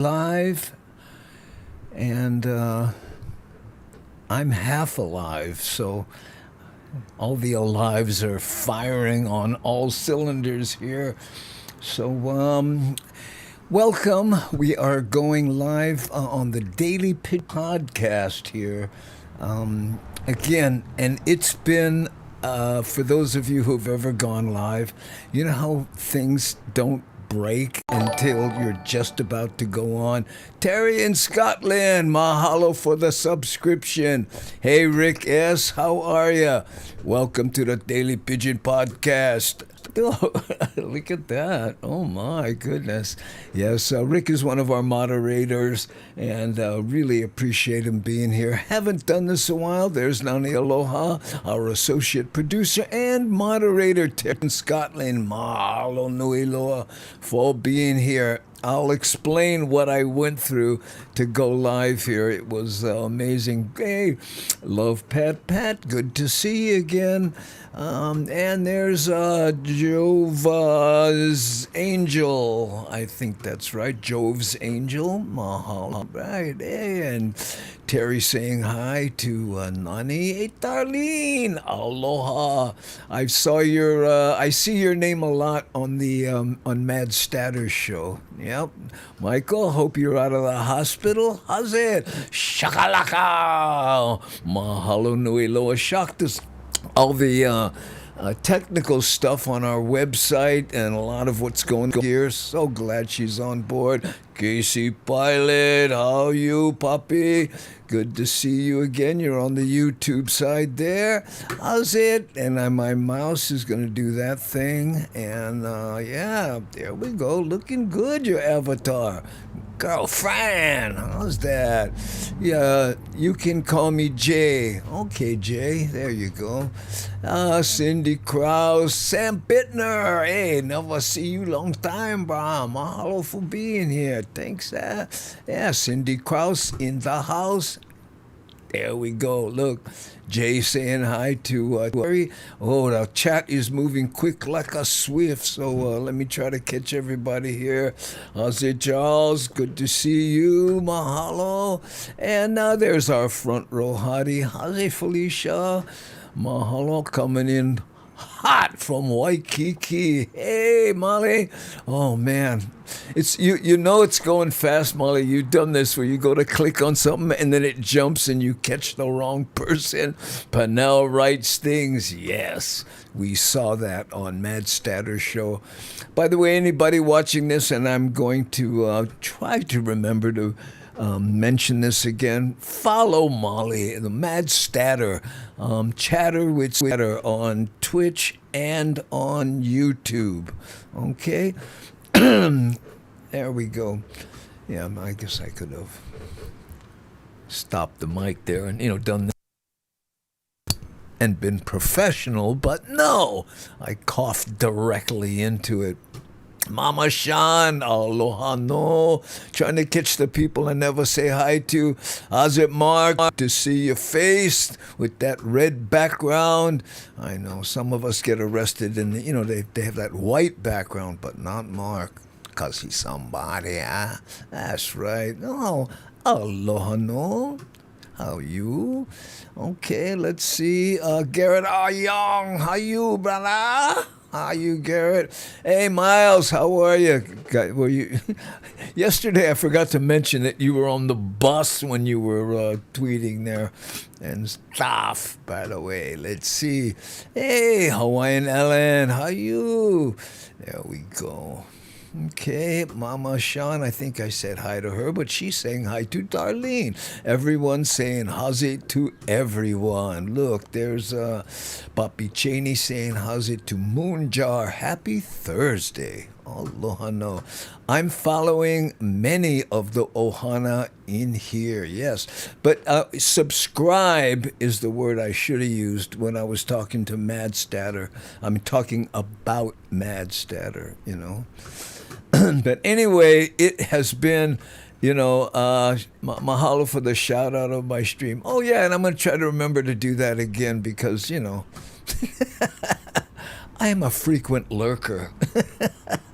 Live, and I'm half alive, so all the alives are firing on all cylinders here. So, welcome. We are going live on the Daily Pidgin podcast here. Again, and it's been, for those of you who've ever gone live, you know how things don't break until you're just about to go on. Terry in Scotland, mahalo for the subscription. Hey Rick S, how are ya? Welcome to the Daily Pidgin podcast. Oh, look at that. Oh my goodness. Yes, Rick is one of our moderators, and really appreciate him being here. Haven't done this a while. There's Nani Aloha, our associate producer and moderator, Terry in Scotland. Mahalo nui loa for being here. I'll explain what I went through to go live here. It was amazing. Hey, love Pat. Good to see you again. And there's Jova's Angel. I think that's right. Jove's Angel. Mahalo. Right. Hey, and Terry saying hi to Nani. Hey, Darlene. Aloha. I see your name a lot on the on Mad Statter's show. Yep. Michael, hope you're out of the hospital. How's it? Shakalaka. Mahalo nui loa. Shocked us all the technical stuff on our website and a lot of what's going on here. So glad she's on board. Casey Pilot, how you, puppy? Good to see you again. You're on the YouTube side there. How's it? And my mouse is going to do that thing. And yeah, there we go. Looking good, your avatar. Girlfriend, how's that? Yeah, you can call me Jay. Okay, Jay, there you go. Cindy Krause, Sam Bittner. Hey, never see you long time, bro. Mahalo for being here. Thanks, yeah, Cindy Krause in the house. There we go. Look, Jay saying hi to Terry. Oh, the chat is moving quick like a swift. So let me try to catch everybody here. How's it, Charles? Good to see you. Mahalo. And there's our front row hottie. How's it, Felicia? Mahalo coming in hot from Waikiki. Hey, Molly. Oh, man. It's you know it's going fast, Molly. You've done this where you go to click on something and then it jumps and you catch the wrong person. Pernell writes things. Yes, we saw that on Mad Statter's show. By the way, anybody watching this, and I'm going to try to remember to mention this again, follow Molly, the Mad Statter, Chatter with Statter on Twitch and on YouTube. Okay? There we go. Yeah, I guess I could have stopped the mic there and, done that and been professional, but no, I coughed directly into it. Mama Sean, aloha no. Trying to catch the people I never say hi to. How's it, Mark? To see your face with that red background. I know some of us get arrested and, they have that white background, but not Mark. Because he's somebody, huh? That's right. Oh, aloha no. How you? Okay, let's see. Garrett R. Young, how you, brother? How you, Garrett? Hey, Miles, how are you? Were you? Yesterday, I forgot to mention that you were on the bus when you were tweeting there and stuff. By the way, let's see. Hey, Hawaiian Ellen, how you? There we go. Okay, Mama Sean, I think I said hi to her, but she's saying hi to Darlene. Everyone's saying how's it to everyone. Look, there's Papi Cheney saying how's it to Moonjar. Happy Thursday. Aloha no. I'm following many of the ohana in here, yes. But subscribe is the word I should have used when I was talking to Mad Statter. I'm talking about Mad Statter, But anyway, it has been, mahalo for the shout out of my stream. Oh, yeah, and I'm going to try to remember to do that again because, I am a frequent lurker.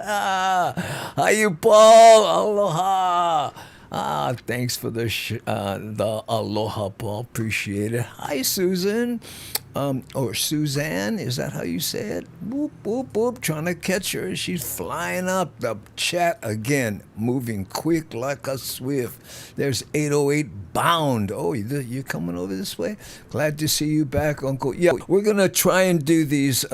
Hi, you, Paul. Aloha. Thanks for the aloha, Paul. Appreciate it. Hi, Susan. Or Suzanne, is that how you say it? Boop, boop, boop. Trying to catch her. She's flying up the chat again, moving quick like a swift. There's 808 bound. Oh, you're coming over this way? Glad to see you back, Uncle. Yeah, we're going to try and do these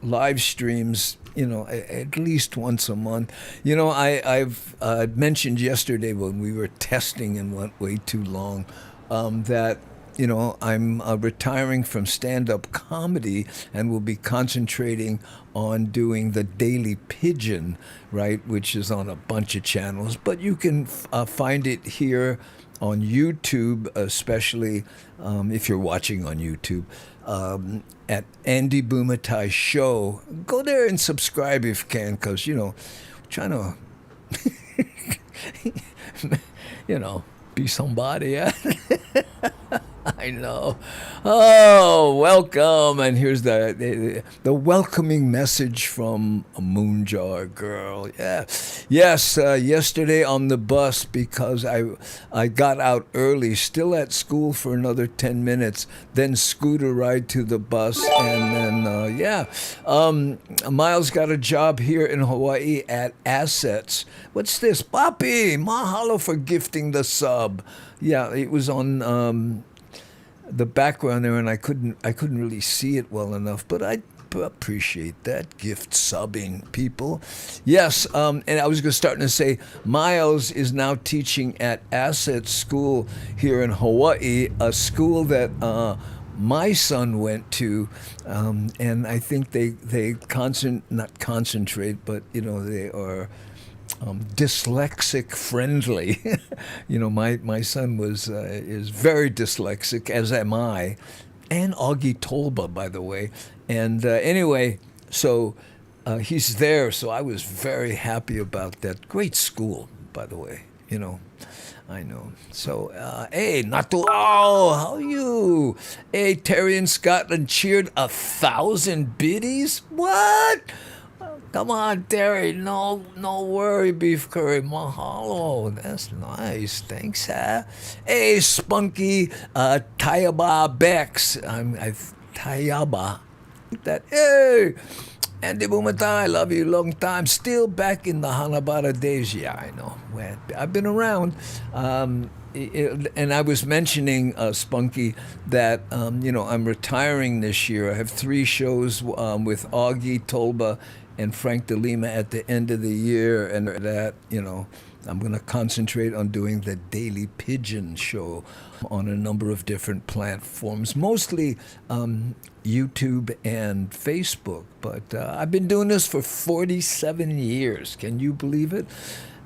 live streams, at least once a month. I've mentioned yesterday when we were testing and went way too long that I'm retiring from stand-up comedy and will be concentrating on doing the Daily Pidgin, right, which is on a bunch of channels. But you can find it here on YouTube, especially if you're watching on YouTube, at Andy Bumatai Show. Go there and subscribe if you can, because, trying to, be somebody. Yeah? I know. Oh, welcome. And here's the welcoming message from a Moonjar girl. Yeah. Yes, yesterday on the bus, because I got out early, still at school for another 10 minutes, then scooter ride to the bus, and then, Miles got a job here in Hawaii at Assets. What's this? Papi, mahalo for gifting the sub. Yeah, it was on the background there, and I couldn't really see it well enough, but I appreciate that gift subbing, people. Yes, and I was starting to say, Miles is now teaching at Asset School here in Hawaii, a school that my son went to, and I think they not concentrate, but they are dyslexic friendly. My son is very dyslexic, as am I, and Augie Tolba, by the way. And anyway, so he's there, so I was very happy about that. Great school, by the way. I know. So, hey, Natu, how are you? Hey, Terry in Scotland cheered 1,000 biddies? What? Come on, Terry. No worry, beef curry. Mahalo. That's nice. Thanks, huh? Hey, Spunky, Tayaba Bex. Tayaba. That. Hey, Andy Bumatai. Love you. Long time. Still back in the Hanabara days. Yeah, I know. Well, I've been around. And I was mentioning, Spunky, that, I'm retiring this year. I have 3 shows with Augie Tolba and Frank De Lima at the end of the year, and that, I'm going to concentrate on doing the Daily Pidgin show on a number of different platforms, mostly YouTube and Facebook. But I've been doing this for 47 years. Can you believe it?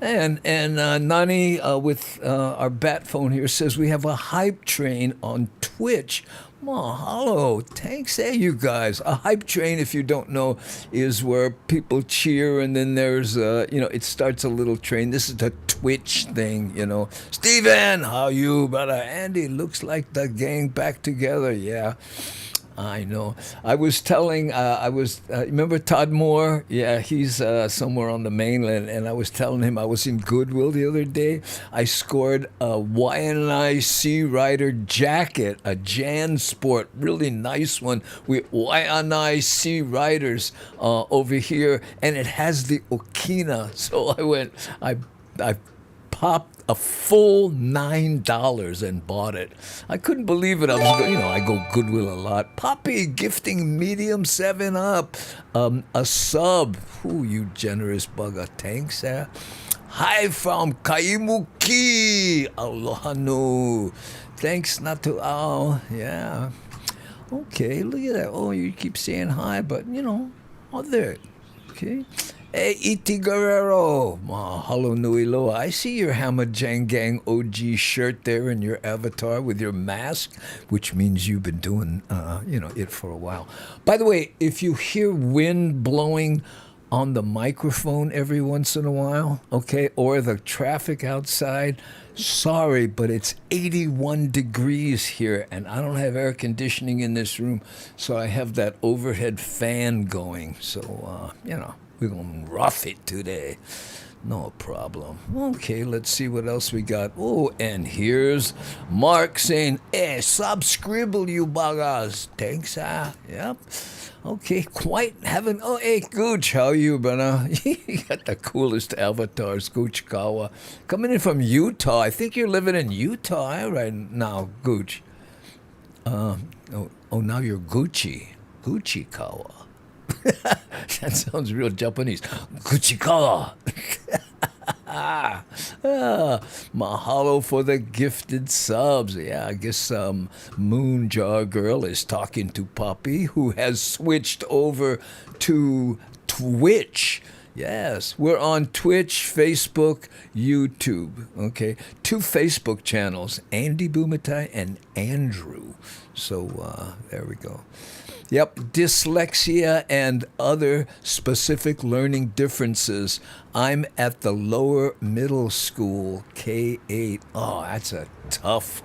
And Nani with our bat phone here says we have a hype train on Twitch. Mahalo. Thanks, you guys. A hype train, if you don't know, is where people cheer and then there's, it starts a little train. This is the Twitch thing, Steven, how you, brother? Andy, looks like the gang back together. Yeah. I know. I was telling, remember Todd Moore? Yeah, he's somewhere on the mainland, and I was telling him I was in Goodwill the other day. I scored a YNI Sea Rider jacket, a Jan Sport, really nice one with YNI Sea Riders over here, and it has the Okina. So I popped a full $9 and bought it. I couldn't believe it. I go Goodwill a lot. Poppy gifting medium 7-Up, a sub. Ooh, you generous bugger. Thanks, Hi from Kaimuki. Aloha no. Thanks, Natu. Oh, yeah. Okay, look at that. Oh, you keep saying hi, but, other. Okay. Hey, Iti Guerrero. Mahalo nui loa. I see your Hamajang Gang OG shirt there in your avatar with your mask, which means you've been doing, it for a while. By the way, if you hear wind blowing on the microphone every once in a while, okay, or the traffic outside, sorry, but it's 81 degrees here, and I don't have air conditioning in this room, so I have that overhead fan going. So, We're going to rough it today. No problem. Okay, let's see what else we got. Oh, and here's Mark saying, "Eh, subscribble you buggers." Thanks, yep. Okay, quite having. Oh, hey, Gooch, how are you, brother? You got the coolest avatars, Gooch Kawa. Coming in from Utah. I think you're living in Utah right now, Gooch. Now you're Gucci. Gucci Kawa. That sounds real Japanese. Gucci Kawa. Mahalo for the gifted subs. Yeah, I guess Moon Jar Girl is talking to Poppy, who has switched over to Twitch. Yes, we're on Twitch, Facebook, YouTube. Okay, 2 Facebook channels, Andy Bumatai and Andrew. So there we go. Yep, dyslexia and other specific learning differences. I'm at the lower middle school, K-8. Oh, that's a tough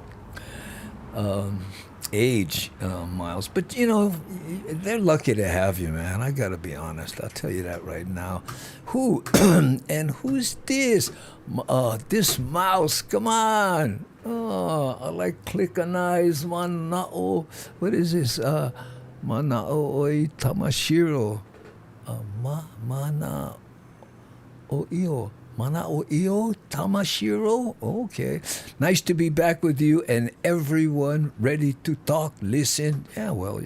age, Miles. But, they're lucky to have you, man. I got to be honest. I'll tell you that right now. Who? And who's this? This mouse. Come on. Oh, I like click on eyes. Manao. What is this? Manao Tamashiro. Mana Oio. Mana Oio Tamashiro. Okay. Nice to be back with you and everyone ready to talk, listen. Yeah, well,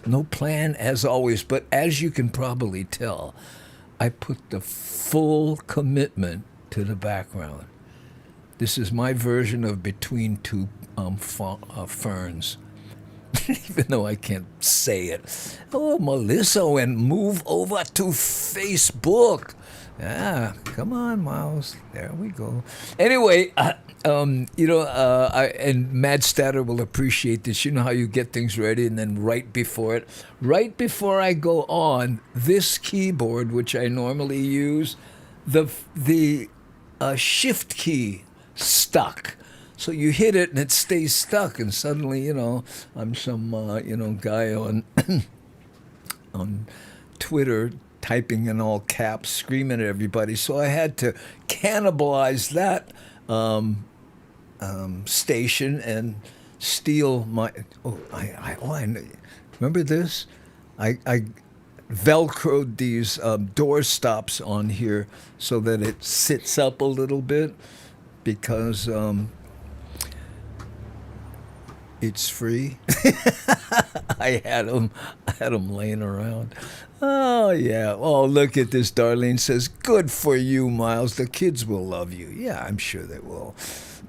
no plan as always, but as you can probably tell, I put the full commitment to the background. This is my version of Between Two Ferns. Even though I can't say it. Oh, Melissa went move over to Facebook. Yeah, come on, Miles. There we go. Anyway, and Mad Statter will appreciate this. You know how you get things ready, and then right before I go on, this keyboard, which I normally use, the shift key stuck. So you hit it and it stays stuck, and suddenly, I'm some, guy on on Twitter typing in all caps, screaming at everybody. So I had to cannibalize that station and steal my. I know. Remember this? I Velcroed these door stops on here so that it sits up a little bit because. It's free. I had them laying around. Oh, yeah. Oh, look at this. Darlene says, good for you, Miles. The kids will love you. Yeah, I'm sure they will.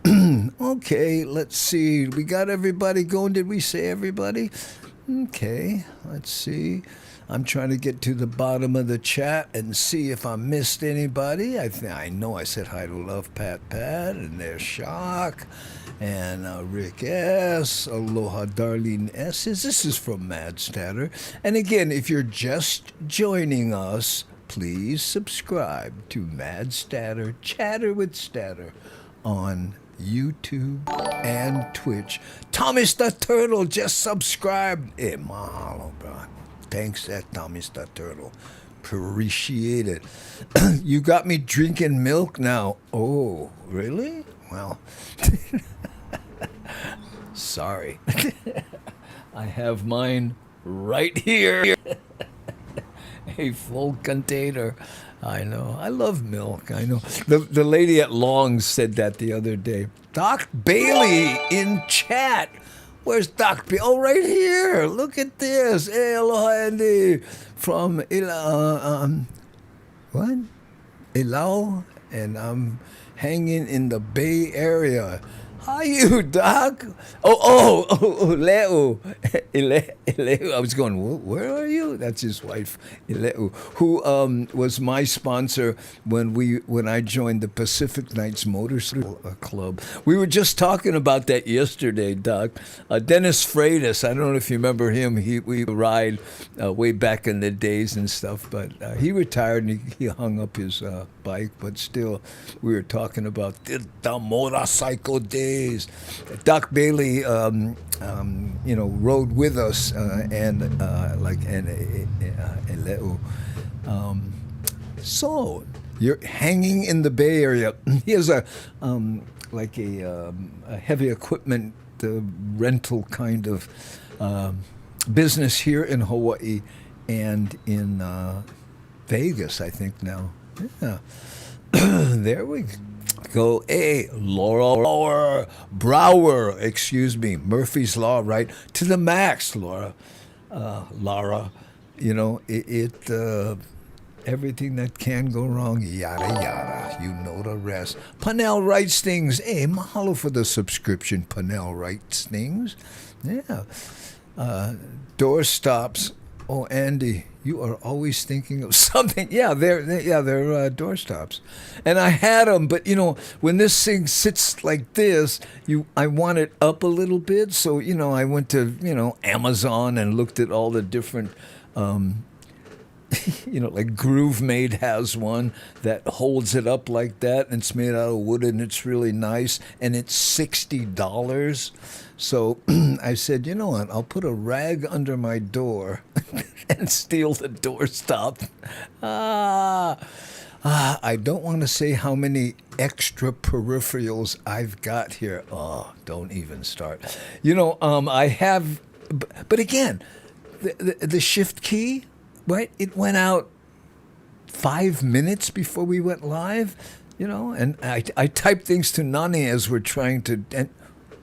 Okay, let's see. We got everybody going. Did we say everybody? Okay, let's see. I'm trying to get to the bottom of the chat and see if I missed anybody. I know I said hi to Love Pat, and there's Shock. And Rick S. Aloha Darlene S. This is from Mad Statter. And again, if you're just joining us, please subscribe to Mad Statter, Chatter with Statter on YouTube and Twitch. Thomas the Turtle just subscribed. Hey, mahalo, bro. Thanks, Thomas the Turtle. Appreciate it. You got me drinking milk now. Oh, really? Well... Sorry. I have mine right here. A full container. I know. I love milk. I know. The lady at Long's said that the other day. Doc Bailey in chat. Where's Doc Bailey? Oh, right here. Look at this. Hey, aloha, Andy. From what? Ilau. And I'm hanging in the Bay Area. How you, Doc? Leo. Ileu. I was going, where are you? That's his wife, Ileu, who was my sponsor when I joined the Pacific Nights Motorcycle Club. We were just talking about that yesterday, Doc. Dennis Freitas, I don't know if you remember him. We ride way back in the days and stuff, but he retired and he hung up his bike, but still, we were talking about the motorcycle days. Doc Bailey, rode with us and Eleu. So you're hanging in the Bay Area. He has like a heavy equipment rental kind of business here in Hawaii and in Vegas, I think now. Yeah. There we go. Hey, Laura Brower, excuse me, Murphy's Law, right? To the max, Laura. Lara, you know, everything that can go wrong, yada yada. You know the rest. Panel writes things. Hey, mahalo for the subscription. Panel writes things. Yeah. Door stops. Oh, Andy, you are always thinking of something. Yeah, they're door stops, and I had them, but you know, when this thing sits like this, I want it up a little bit. So you know, I went to Amazon and looked at all the different. Like Groove Made has one that holds it up like that, and it's made out of wood, and it's really nice, and it's $60. So I said, you know what? I'll put a rag under my door and steal the doorstop. I don't want to say how many extra peripherals I've got here. Oh, don't even start. I have, but again, the shift key. Right? It went out 5 minutes before we went live, and I typed things to Nani as we're trying to. And,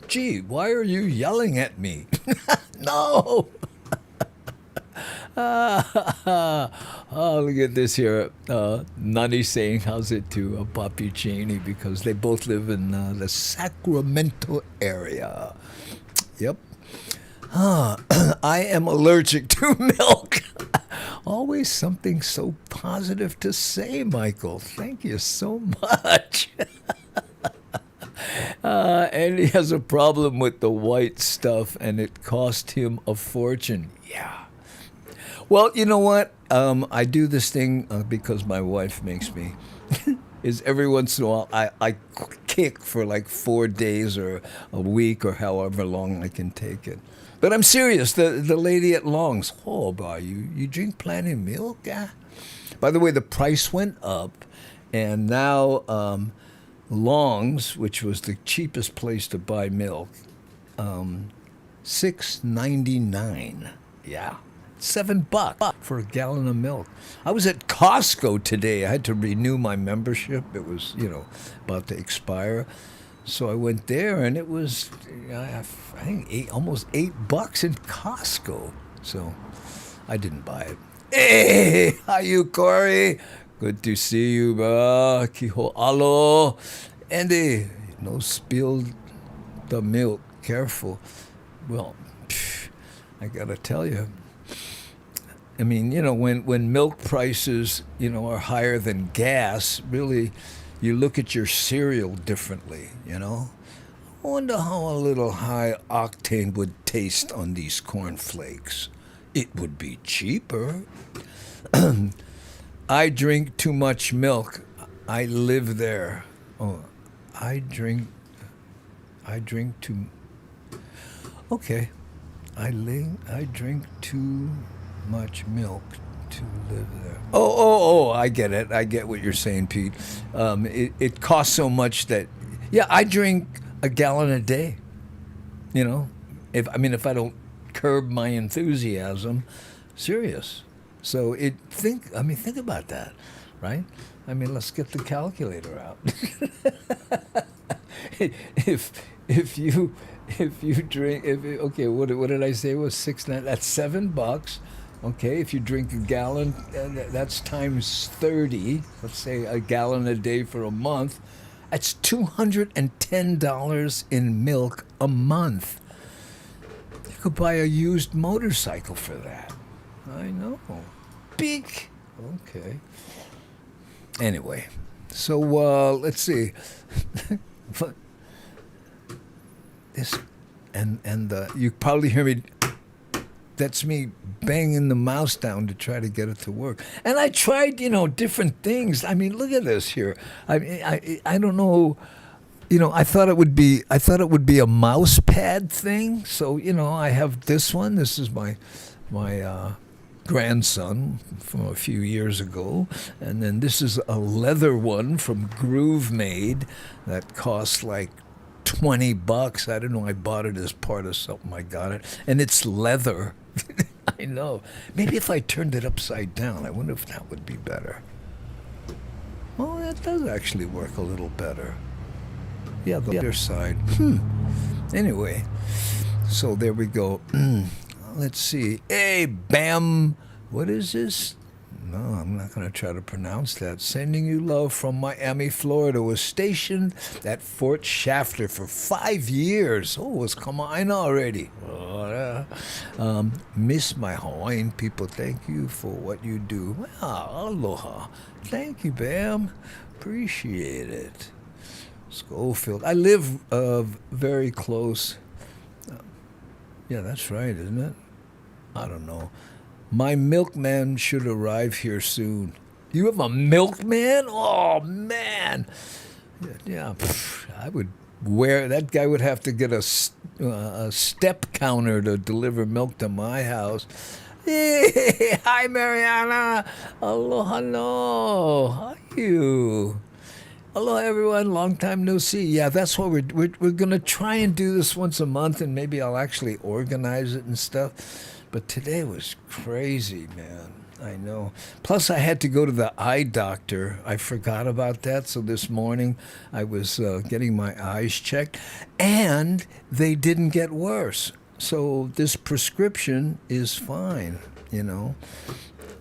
gee, why are you yelling at me? No. Oh, look at this here. Nani saying how's it to Papi Cheney because they both live in the Sacramento area. Yep. I am allergic to milk. Always something so positive to say, Michael. Thank you so much. And he has a problem with the white stuff, and it cost him a fortune. Yeah. Well, you know what? I do this thing because my wife makes me. Is every once in a while I kick for like 4 days or a week or however long I can take it. But I'm serious. The lady at Long's, you drink plenty of milk? Yeah. By the way, the price went up, and now Long's, which was the cheapest place to buy milk, $6.99. Yeah. $7 for a gallon of milk. I was at Costco today. I had to renew my membership. It was, about to expire. So I went there, and it was, I think, almost $8 in Costco. So I didn't buy it. Hey, how you, Corey? Good to see you, bro. Kiho alo. Andy, no spilled the milk. Careful. Well, I got to tell you. I mean, when milk prices, are higher than gas, really, you look at your cereal differently, I wonder how a little high octane would taste on these cornflakes. It would be cheaper. I drink too much milk. I live there. Oh, I drink too. Okay, I drink too much milk to live there. Oh, I get it. I get what you're saying, Pete. It costs so much that, I drink a gallon a day. If I don't curb my enthusiasm, serious. So think about that, right? Let's get the calculator out. if you drink, what did I say was 6.9? That's $7. Okay, if you drink a gallon, that's times 30. Let's say a gallon a day for a month. That's $210 in milk a month. You could buy a used motorcycle for that. I know. Big. Okay. Anyway, so let's see. This and you probably hear me. That's me banging the mouse down to try to get it to work. And I tried, different things. Look at this here. I don't know. I thought it would be a mouse pad thing. So, I have this one. This is my grandson from a few years ago. And then this is a leather one from Groove Made that costs like $20. I don't know. I bought it as part of something. I got it. And it's leather. I know. Maybe if I turned it upside down, I wonder if that would be better. Oh, that does actually work a little better. Yeah, the other side. Anyway, so there we go. Let's see. Hey, Bam. What is this? No, I'm not going to try to pronounce that. Sending you love from Miami, Florida. Was stationed at Fort Shafter for 5 years. Oh, it's come on already. Miss my Hawaiian people. Thank you for what you do. Wow, aloha. Thank you, Bam. Appreciate it. Schofield. I live very close. Yeah, that's right, isn't it? I don't know. My milkman should arrive here soon. You have a milkman? Oh, man. Yeah, I would wear... That guy would have to get a step counter to deliver milk to my house. Hey, hi, Mariana. Aloha, no. How are you? Hello, everyone. Long time no see. Yeah, that's what we're going to try and do this once a month, and maybe I'll actually organize it and stuff. But today was crazy, man. I know. Plus, I had to go to the eye doctor. I forgot about that. So this morning, I was getting my eyes checked, and they didn't get worse. So this prescription is fine, you know.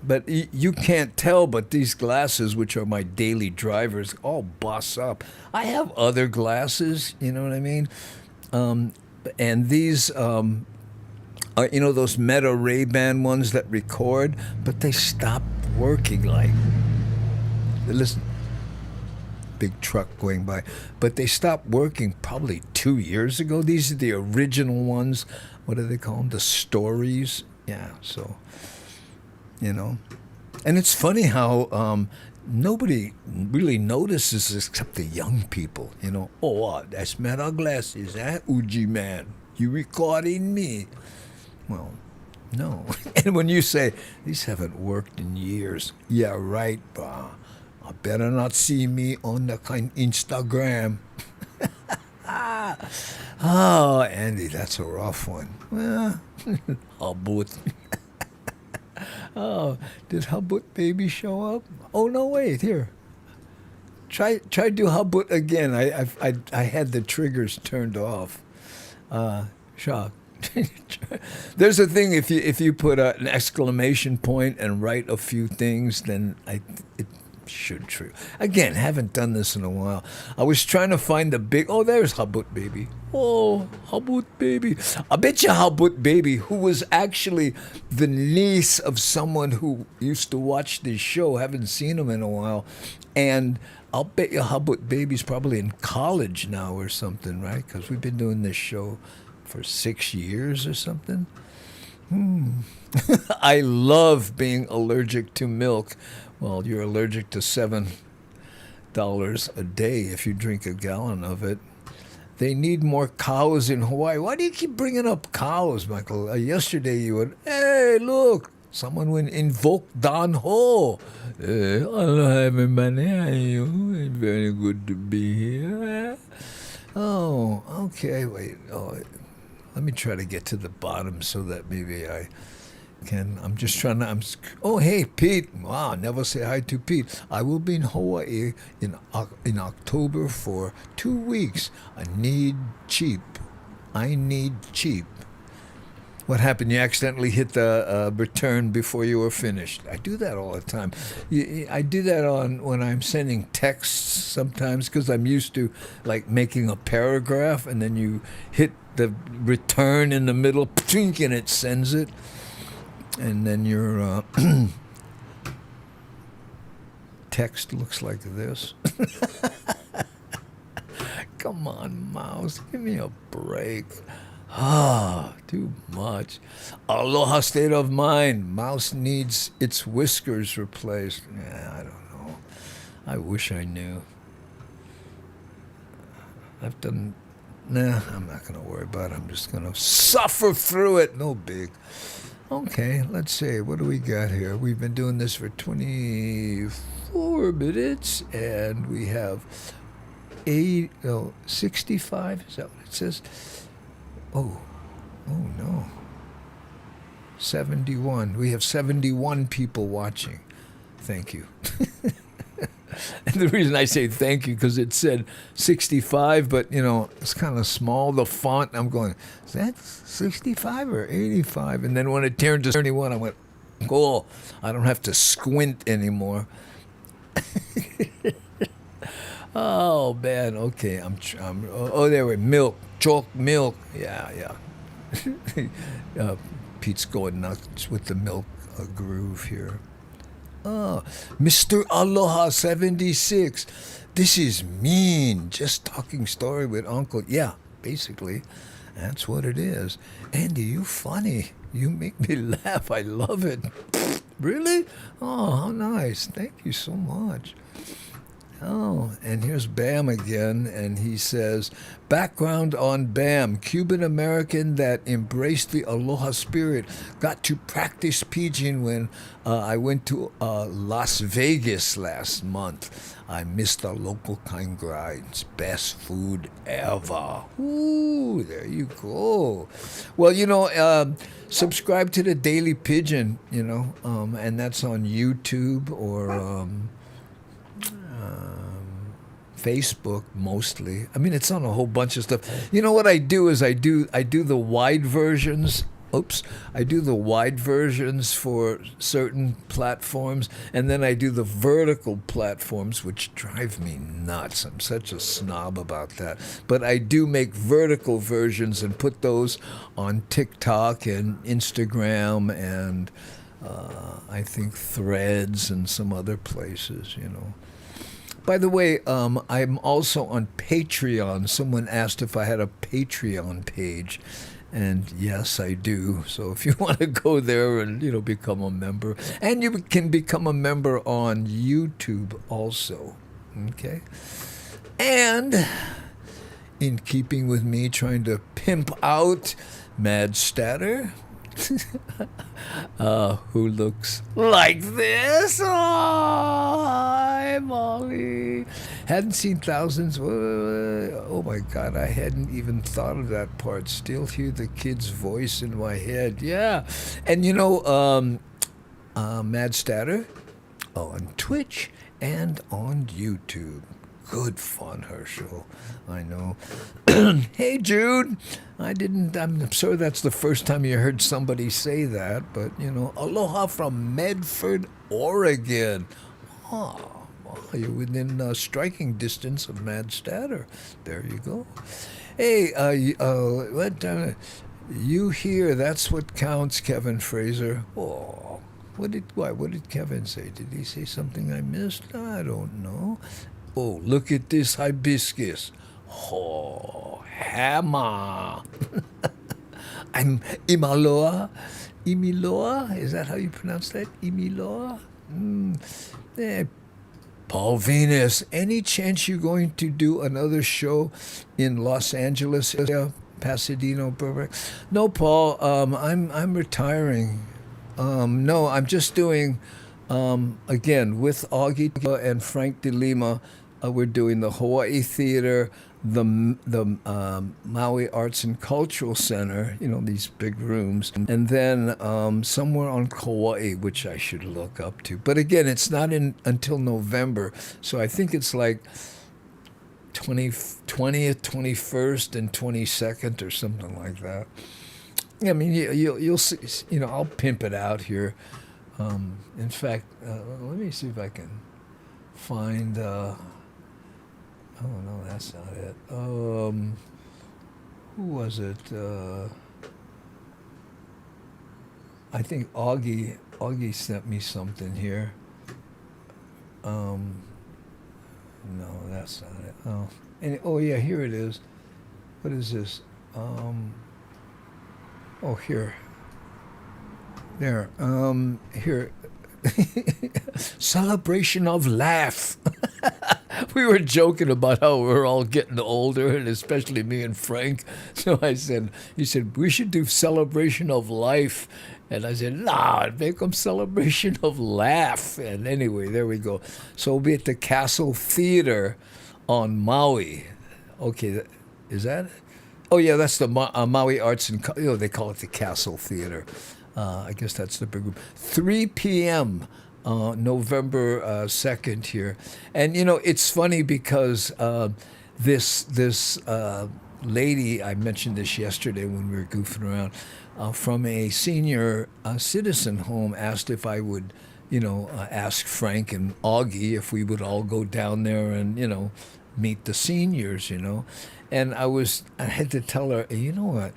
But you can't tell, but these glasses, which are my daily drivers, all boss up. I have other glasses, you know what I mean? And these... you know, those Meta Ray-Ban ones that record, but they stopped working. Like, listen, big truck going by, but they stopped working probably 2 years ago. These are the original ones. What do they call them? The stories. Yeah. So, you know, and it's funny how nobody really notices except the young people. You know, oh, that's Meta glasses, eh, Uji man? You recording me? Well, no. And when you say, these haven't worked in years, yeah, right, bah. I better not see me on the kind Instagram. Oh, Andy, that's a rough one. Well, Habut. Oh, did Habut baby show up? Oh, no, wait, here. Try do Habut again. I had the triggers turned off. Shock. There's a thing if you put an exclamation point and write a few things, then it should true. Again, haven't done this in a while. I was trying to find the big. Oh, there's Habut baby. Oh, Habut baby. I bet you Habut baby, who was actually the niece of someone who used to watch this show. Haven't seen him in a while, and I'll bet you Habut baby's probably in college now or something, right? Because we've been doing this show for 6 years or something. I love being allergic to milk. Well, you're allergic to $7 a day if you drink a gallon of it. They need more cows in Hawaii. Why do you keep bringing up cows, Michael? Yesterday you would, hey, look, someone would invoke Don Ho. Hello, everybody. How are you? Very good to be here. Oh, okay, wait. Oh, let me try to get to the bottom so that maybe I can. I'm just trying to. Oh, hey, Pete. Wow, never say hi to Pete. I will be in Hawaii in October for 2 weeks. I need cheap. What happened? You accidentally hit the return before you were finished. I do that all the time. I do that when I'm sending texts sometimes because I'm used to like making a paragraph and then you hit the return in the middle, and it sends it. And then your text looks like this. Come on, mouse. Give me a break. Too much. Aloha state of mind. Mouse needs its whiskers replaced. Yeah, I don't know. I wish I knew. I've done... Nah, I'm not going to worry about it. I'm just going to suffer through it. No big. Okay, let's see. What do we got here? We've been doing this for 24 minutes, and we have 65. Is that what it says? Oh, oh no. 71. We have 71 people watching. Thank you. And the reason I say thank you because it said 65, but it's kind of small. The font, I'm going, is that 65 or 85? And then when it turned to 71, I went, cool. I don't have to squint anymore. Oh man, okay. Oh, there we milk, chalk milk. Yeah. Pete's going nuts with the milk groove here. Oh, Mr. Aloha 76. This is mean. Just talking story with Uncle. Yeah, basically, that's what it is. Andy, you funny. You make me laugh. I love it. Really? Oh, how nice. Thank you so much. Oh, and here's Bam again, and he says, background on Bam, Cuban American that embraced the aloha spirit. Got to practice Pidgin when I went to Las Vegas last month. I missed the local kind grinds. Best food ever. Ooh, there you go. Well, subscribe to the Daily Pigeon, and that's on YouTube or Facebook mostly. I mean, it's on a whole bunch of stuff. You know what I do is I do the wide versions. I do the wide versions for certain platforms, and then I do the vertical platforms, which drive me nuts. I'm such a snob about that. But I do make vertical versions and put those on TikTok and Instagram and I think Threads and some other places, By the way, I'm also on Patreon. Someone asked if I had a Patreon page. And yes, I do. So if you want to go there and, become a member. And you can become a member on YouTube also. Okay? And in keeping with me trying to pimp out Mad Statter, who looks like this. Oh, hi, Molly. Hadn't seen thousands. Oh my God, I hadn't even thought of that part. Still hear the kid's voice in my head. Yeah. And Mad Statter on Twitch and on YouTube. Good fun, Herschel. I know. Hey, Jude. I'm sure that's the first time you heard somebody say that, but, aloha from Medford, Oregon. Oh, you're within striking distance of Mad Statter. There you go. Hey, you hear, that's what counts, Kevin Fraser. Oh, what did Kevin say? Did he say something I missed? I don't know. Oh, look at this hibiscus. Oh, hammer. I'm Imaloa. Imiloa? Is that how you pronounce that? Imiloa? Paul Venus, any chance you're going to do another show in Los Angeles area, Pasadena, Burbank? No, Paul. I'm retiring. No, I'm just doing again with Augie and Frank De Lima. We're doing the Hawaii Theater, the Maui Arts and Cultural Center, these big rooms, and then somewhere on Kauai, which I should look up to. But again, it's not until November, so I think it's like 20th, 21st, and 22nd or something like that. I mean, you'll see, I'll pimp it out here. In fact, let me see if I can find... oh, no, that's not it. Who was it? I think Augie sent me something here. No, that's not it. Oh, yeah, here it is. What is this? Here. There. Here. Celebration of laugh. we were joking about how we're all getting older, and especially me and Frank. So he said, we should do celebration of life. And I said, nah, make them celebration of laugh. And anyway, there we go. So we'll be at the Castle Theater on Maui. Okay, is that it? Oh, yeah, that's the Maui Arts and, they call it the Castle Theater. I guess that's the big group. 3 p.m. November 2nd here. And, it's funny because this lady, I mentioned this yesterday when we were goofing around, from a senior citizen home asked if I would, ask Frank and Augie if we would all go down there and, meet the seniors, And I had to tell her, you know what?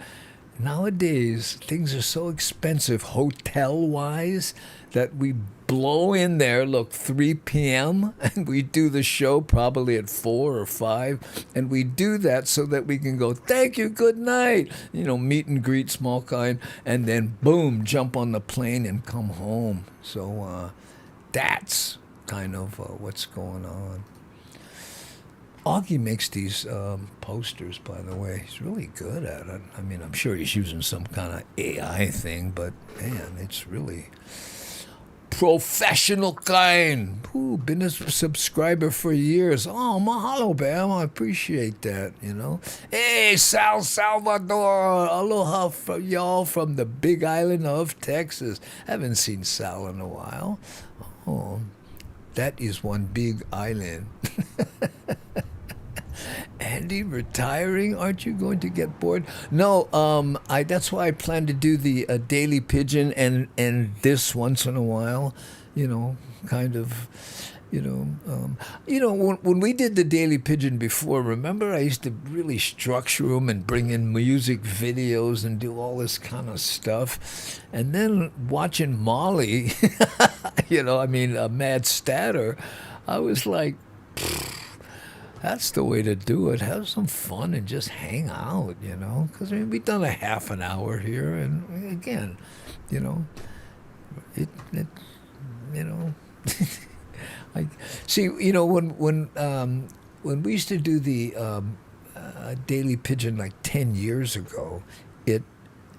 Nowadays, things are so expensive hotel-wise that we blow in there, 3 p.m., and we do the show probably at 4 or 5, and we do that so that we can go, thank you, good night, meet and greet, small kind, and then, boom, jump on the plane and come home. So that's kind of what's going on. Augie makes these posters, by the way. He's really good at it. I mean, I'm sure he's using some kind of AI thing, but man, it's really professional kind. Ooh, been a subscriber for years. Oh, mahalo, Bam. I appreciate that, Hey, Salvador. Aloha from y'all from the big island of Texas. Haven't seen Sal in a while. Oh, that is one big island. Andy, retiring? Aren't you going to get bored? No, that's why I plan to do the Daily Pidgin and this once in a while, kind of, when we did the Daily Pidgin before, remember I used to really structure them and bring in music videos and do all this kind of stuff. And then watching Molly, Mad Statter, I was like, that's the way to do it. Have some fun and just hang out, Because, we've done a half an hour here. And, again, I see, when we used to do the Daily Pidgin like 10 years ago,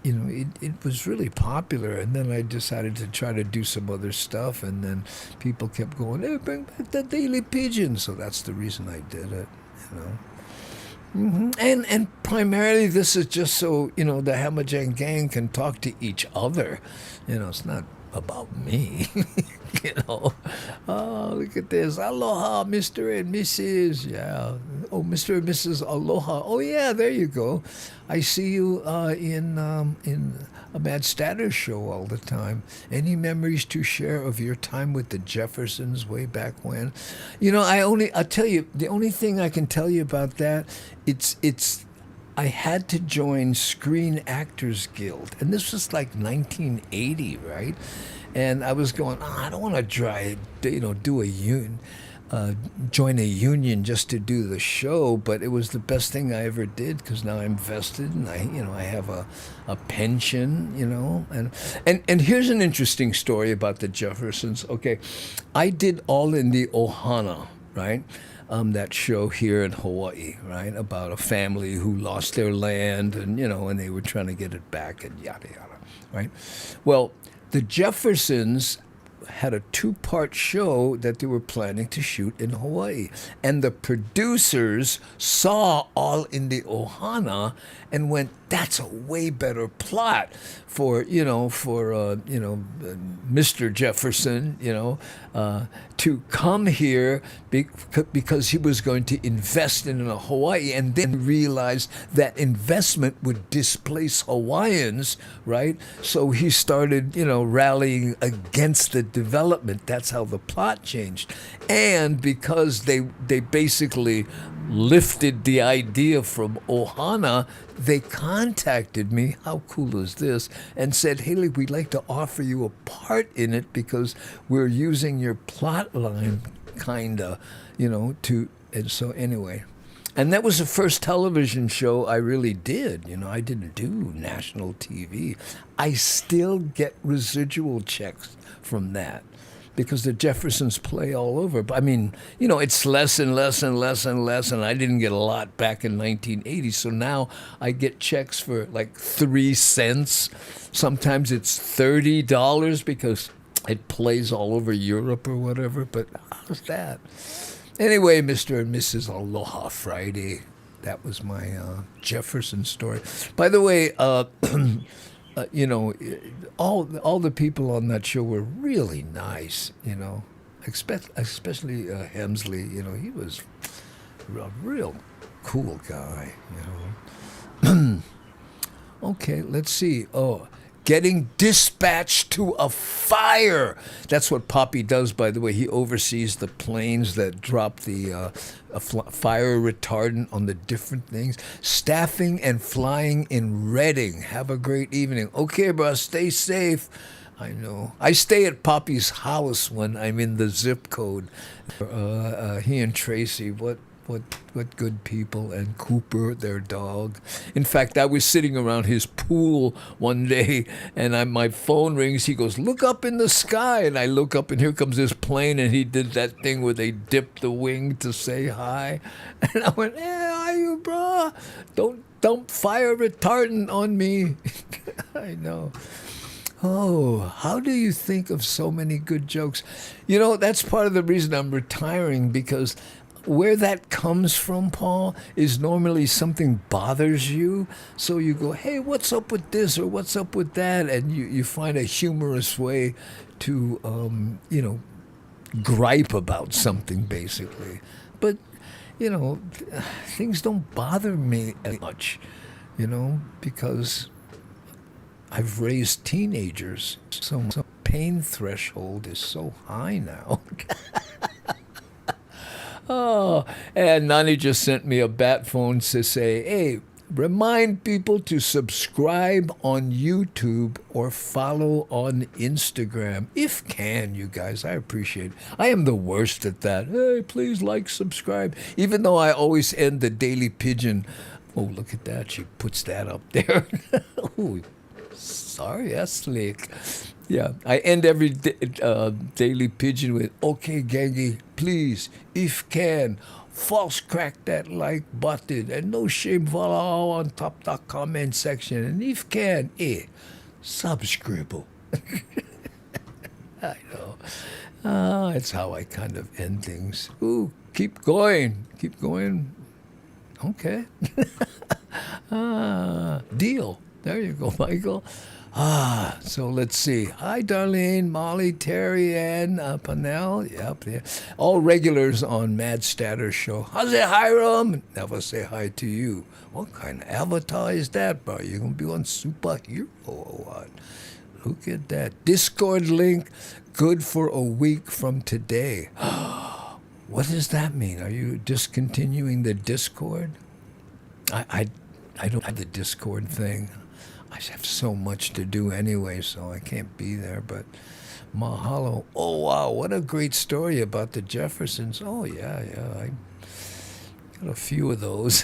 it was really popular, and then I decided to try to do some other stuff, and then people kept going, hey, bring back the Daily Pigeon, so that's the reason I did it, And primarily this is just so, the Hamajang gang can talk to each other, it's not about me, Oh, look at this. Aloha, Mr. and Mrs. Yeah. Oh, Mr. and Mrs. Aloha. Oh, yeah, there you go. I see you in a Mad Status show all the time. Any memories to share of your time with the Jeffersons way back when? I'll tell you, the only thing I can tell you about that, I had to join Screen Actors Guild, and this was like 1980, right? And I was going, I don't want to join a union just to do the show, but it was the best thing I ever did because now I'm vested and I have a pension, and here's an interesting story about the Jeffersons. Okay, I did All in the Ohana, right? That show here in Hawaii, right, about a family who lost their land and, and they were trying to get it back and yada, yada, right? Well, the Jeffersons had a 2-part show that they were planning to shoot in Hawaii. And the producers saw All in the Ohana and went, that's a way better plot for Mr. Jefferson, to come here because he was going to invest in Hawaii, and then realized that investment would displace Hawaiians, right? So he started, rallying against the development. That's how the plot changed. And because they basically lifted the idea from Ohana, they contacted me, how cool is this, and said, Haley, we'd like to offer you a part in it because we're using your plot line, kinda, and so anyway. And that was the first television show I really did. I didn't do national TV. I still get residual checks from that because the Jeffersons play all over. But I mean, it's less and less and less and less, and I didn't get a lot back in 1980. So now I get checks for like 3 cents. Sometimes it's $30 because it plays all over Europe or whatever. But how's that? Anyway, Mr. and Mrs. Aloha Friday. That was my Jefferson story. By the way, all the people on that show were really nice, especially Hemsley. He was a real cool guy, Okay, let's see. Oh, getting dispatched to a fire. That's what Poppy does, by the way. He oversees the planes that drop the fire retardant on the different things. Staffing and flying in Reading. Have a great evening. Okay, bro, stay safe. I know. I stay at Poppy's house when I'm in the zip code. He and Tracy, what good people, and Cooper, their dog. In fact, I was sitting around his pool one day, and my phone rings. He goes, "Look up in the sky," and I look up, and here comes this plane, and he did that thing where they dip the wing to say hi, and I went, "Hey, how are you, bro? Don't dump fire retardant on me." I know. Oh, how do you think of so many good jokes? That's part of the reason I'm retiring, because where that comes from, Paul, is normally something bothers you. So you go, "Hey, what's up with this?" or "What's up with that?" And you find a humorous way to, gripe about something, basically. But, things don't bother me as much, because I've raised teenagers. So pain threshold is so high now. Oh, and Nani just sent me a bat phone to say, "Hey, remind people to subscribe on YouTube or follow on Instagram. If can, you guys, I appreciate it. I am the worst at that. Hey, please like, subscribe." Even though I always end the Daily Pidgin. Oh, look at that. She puts that up there. Ooh, sorry, that's slick. Yeah, I end every Daily Pidgin with, "Okay, gangy, please, if can, false crack that like button, and no shame follow on top the comment section, and if can, subscribe." I know. It's how I kind of end things. Ooh, keep going. Okay. Deal. There you go, Michael. So let's see. Hi, Darlene, Molly, Terry, Ann, Panel. Yep, yeah. All regulars on Mad Statter Show. How's it, Hiram? Never say hi to you. What kind of avatar is that, bro? You gonna be on superhero or what? Look at that. Discord link, good for a week from today. What does that mean? Are you discontinuing the Discord? I don't have the Discord thing. I have so much to do anyway, so I can't be there, but mahalo. Oh, wow, what a great story about the Jeffersons. Oh, yeah, I got a few of those.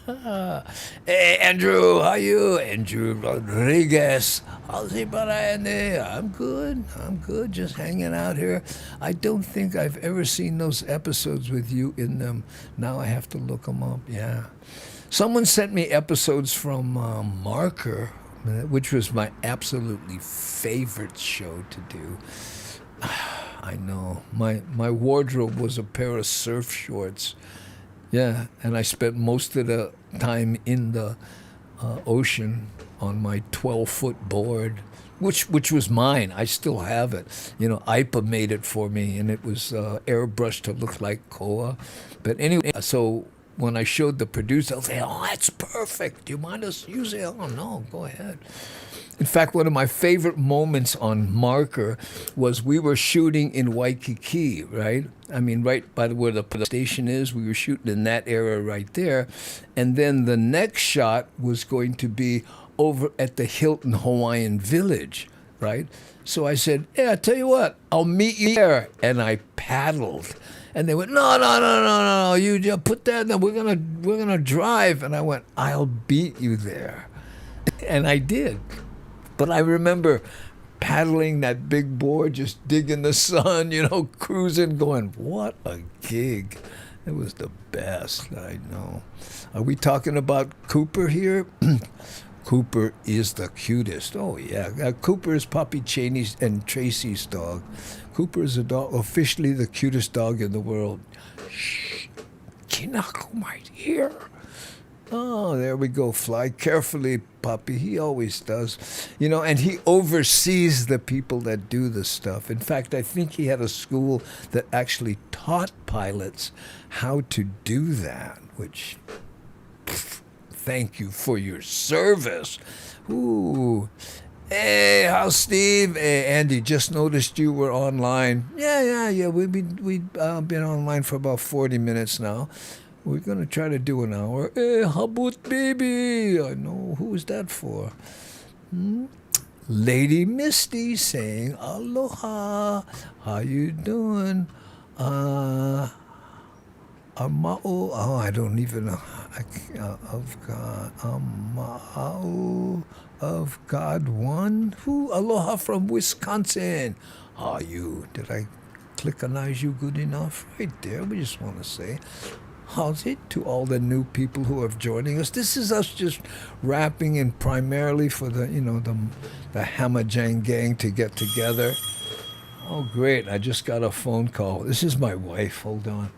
Hey, Andrew, how you? Andrew Rodriguez. How's it, brother, Andy? I'm good, just hanging out here. I don't think I've ever seen those episodes with you in them. Now I have to look them up, yeah. Someone sent me episodes from Marker, which was my absolutely favorite show to do. I know. My wardrobe was a pair of surf shorts. Yeah, and I spent most of the time in the ocean on my 12-foot board, which was mine. I still have it. IPA made it for me, and it was airbrushed to look like Koa. But anyway, so when I showed the producer, they'll say, "Oh, that's perfect. Do you mind us using it?" "Oh, no, go ahead." In fact, one of my favorite moments on Marker was we were shooting in Waikiki, right? I mean, right by where the station is. We were shooting in that area right there. And then the next shot was going to be over at the Hilton Hawaiian Village, right? So I said, "Hey, I tell you what, I'll meet you there." And I paddled. And they went, no, you just put that in there. We're gonna drive. And I went, "I'll beat you there." And I did. But I remember paddling that big board, just digging the sun, cruising, going, what a gig. It was the best, I know. Are we talking about Cooper here? Cooper is the cutest. Oh, yeah. Cooper is Poppy Cheney's and Tracy's dog. Cooper is a dog, officially the cutest dog in the world. Shh. Kinako might hear. Oh, there we go. Fly carefully, Poppy. He always does. And he oversees the people that do this stuff. In fact, I think he had a school that actually taught pilots how to do that, which, thank you for your service. Ooh. Hey, how's Steve? Hey, Andy, just noticed you were online. Yeah. We've been online for about 40 minutes now. We're going to try to do an hour. Hey, how about baby? I know. Who is that for? Lady Misty saying, aloha. How you doing? Amao. Oh, I don't even know. Of God. Amao of God one. Who? Aloha from Wisconsin. How are you? Did I clickanize you good enough? Right there. We just want to say, how's it to all the new people who are joining us? This is us just rapping in primarily for the Hamajang gang to get together. Oh, great. I just got a phone call. This is my wife. Hold on.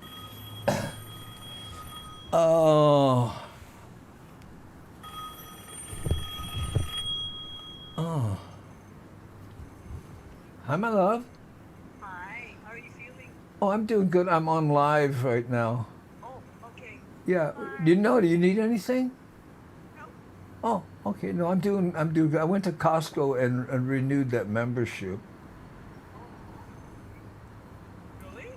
Oh. Hi, my love. Hi, how are you feeling? Oh, I'm doing good. I'm on live right now. Oh, okay. Yeah. Do you need anything? No. Oh, okay. No, I'm doing good. I went to Costco and renewed that membership. Really?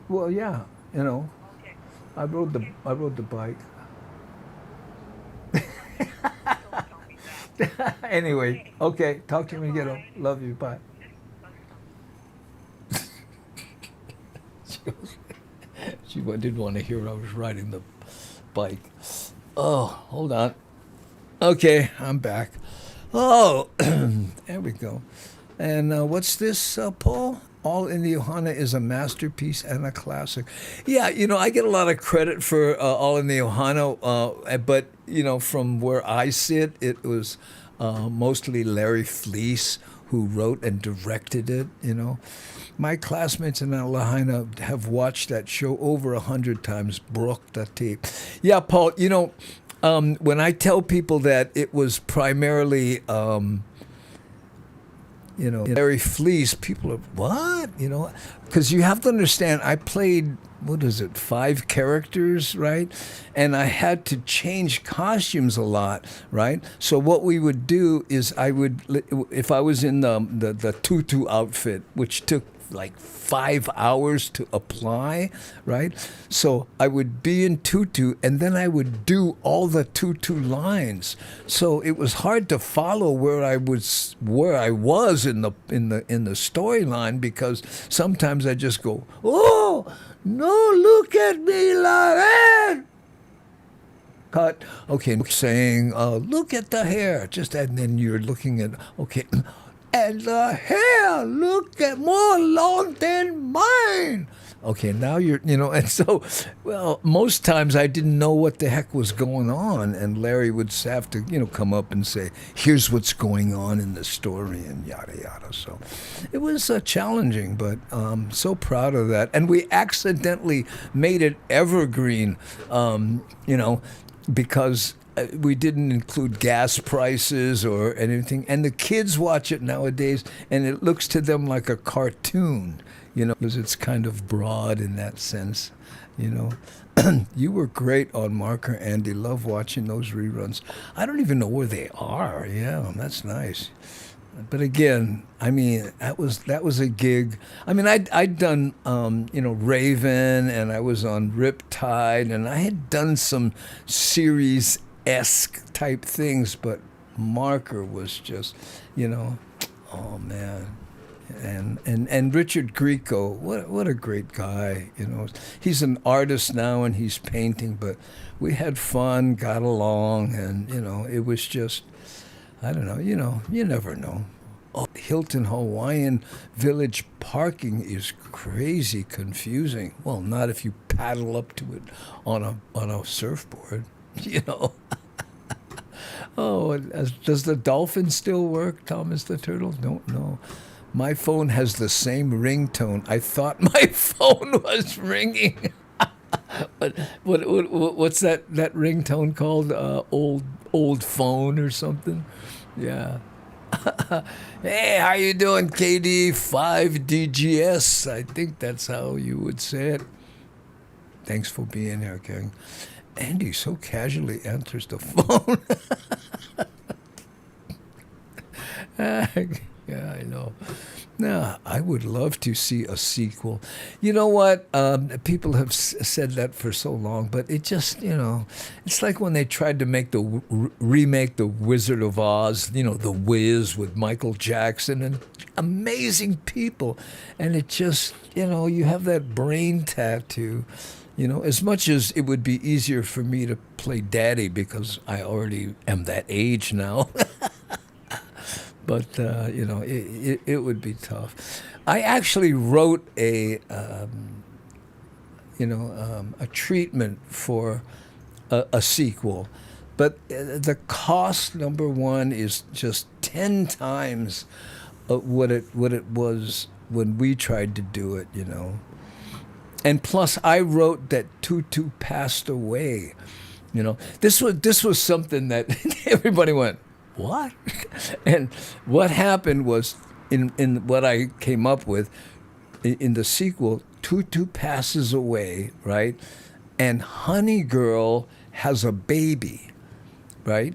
Well, yeah, Okay. I rode the bike. Don't tell me that. Anyway, okay. Talk to me when you get home. Love you. Bye. She didn't want to hear I was riding the bike. Oh, hold on. Okay, I'm back. Oh, there we go. And what's this, Paul? All in the Ohana is a masterpiece and a classic. Yeah, I get a lot of credit for All in the Ohana, but, from where I sit, it was mostly Larry Fleece who wrote and directed it, My classmates in Lahaina have watched that show over 100 times, broke the tape. Yeah, Paul, when I tell people that it was primarily, Larry Fleece, people are, what? Because you have to understand, I played, 5 characters, right? And I had to change costumes a lot, right? So what we would do is if I was in the tutu outfit, which took like 5 hours to apply, right? So I would be in tutu, and then I would do all the tutu lines. So it was hard to follow where I was in the storyline, because sometimes I just go, oh no, look at me, Lauren. Cut. Okay, saying, look at the hair. And then you're looking at, okay. And the hair, look at more long than mine. Okay, now and so, well, most times I didn't know what the heck was going on, and Larry would have to, come up and say, here's what's going on in the story, and yada, yada. So it was challenging, but so proud of that. And we accidentally made it evergreen, because we didn't include gas prices or anything. And the kids watch it nowadays, and it looks to them like a cartoon, because it's kind of broad in that sense, You were great on Marker, Andy. Love watching those reruns. I don't even know where they are. Yeah, that's nice. But again, I mean, that was a gig. I mean, I'd done, Raven, and I was on Riptide, and I had done some series-esque type things, but Marker was just, oh man. And Richard Grieco, what a great guy, He's an artist now, and he's painting, but we had fun, got along, and, it was just, I don't know, you never know. Oh, Hilton Hawaiian Village parking is crazy confusing. Well, not if you paddle up to it on a surfboard, you know. Oh, does the dolphin still work, Thomas the Turtle? Don't know. My phone has the same ringtone. I thought my phone was ringing. But what's that ringtone called? Old phone or something? Yeah. Hey, how you doing, KD5DGS? I think that's how you would say it. Thanks for being here, King. Andy so casually answers the phone. Yeah, I know. Now, I would love to see a sequel. You know what? People have said that for so long, but it just, it's like when they tried to make remake The Wizard of Oz, The Wiz with Michael Jackson and amazing people. And it just, you have that brain tattoo. As much as it would be easier for me to play daddy because I already am that age now. But, it would be tough. I actually wrote a treatment for a sequel. But the cost, number one, is just 10 times what it was when we tried to do it, And plus, I wrote that Tutu passed away. This was something that everybody went, what? And what happened was, in what I came up with, in the sequel, Tutu passes away, right? And Honey Girl has a baby, right?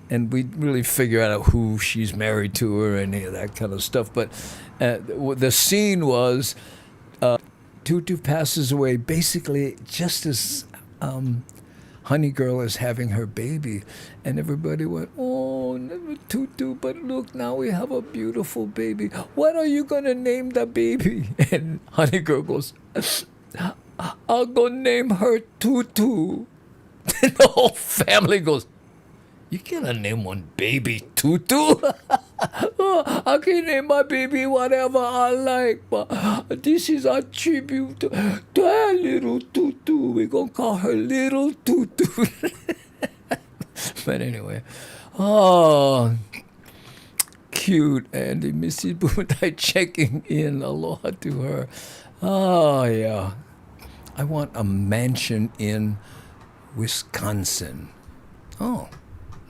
And we really figure out who she's married to or any of that kind of stuff. But the scene was Tutu passes away basically just as Honey Girl is having her baby. And everybody went, oh, Tutu, but look, now we have a beautiful baby. What are you going to name the baby? And Honey Girl goes, I'll go name her Tutu. And the whole family goes, you cannot name one baby Tutu. I can name my baby whatever I like, but this is a tribute to our little Tutu. We're going to call her Little Tutu. But anyway, oh, cute Andy, Mrs. Bumatai checking in. Aloha to her. Oh, yeah. I want a mansion in Wisconsin. Oh.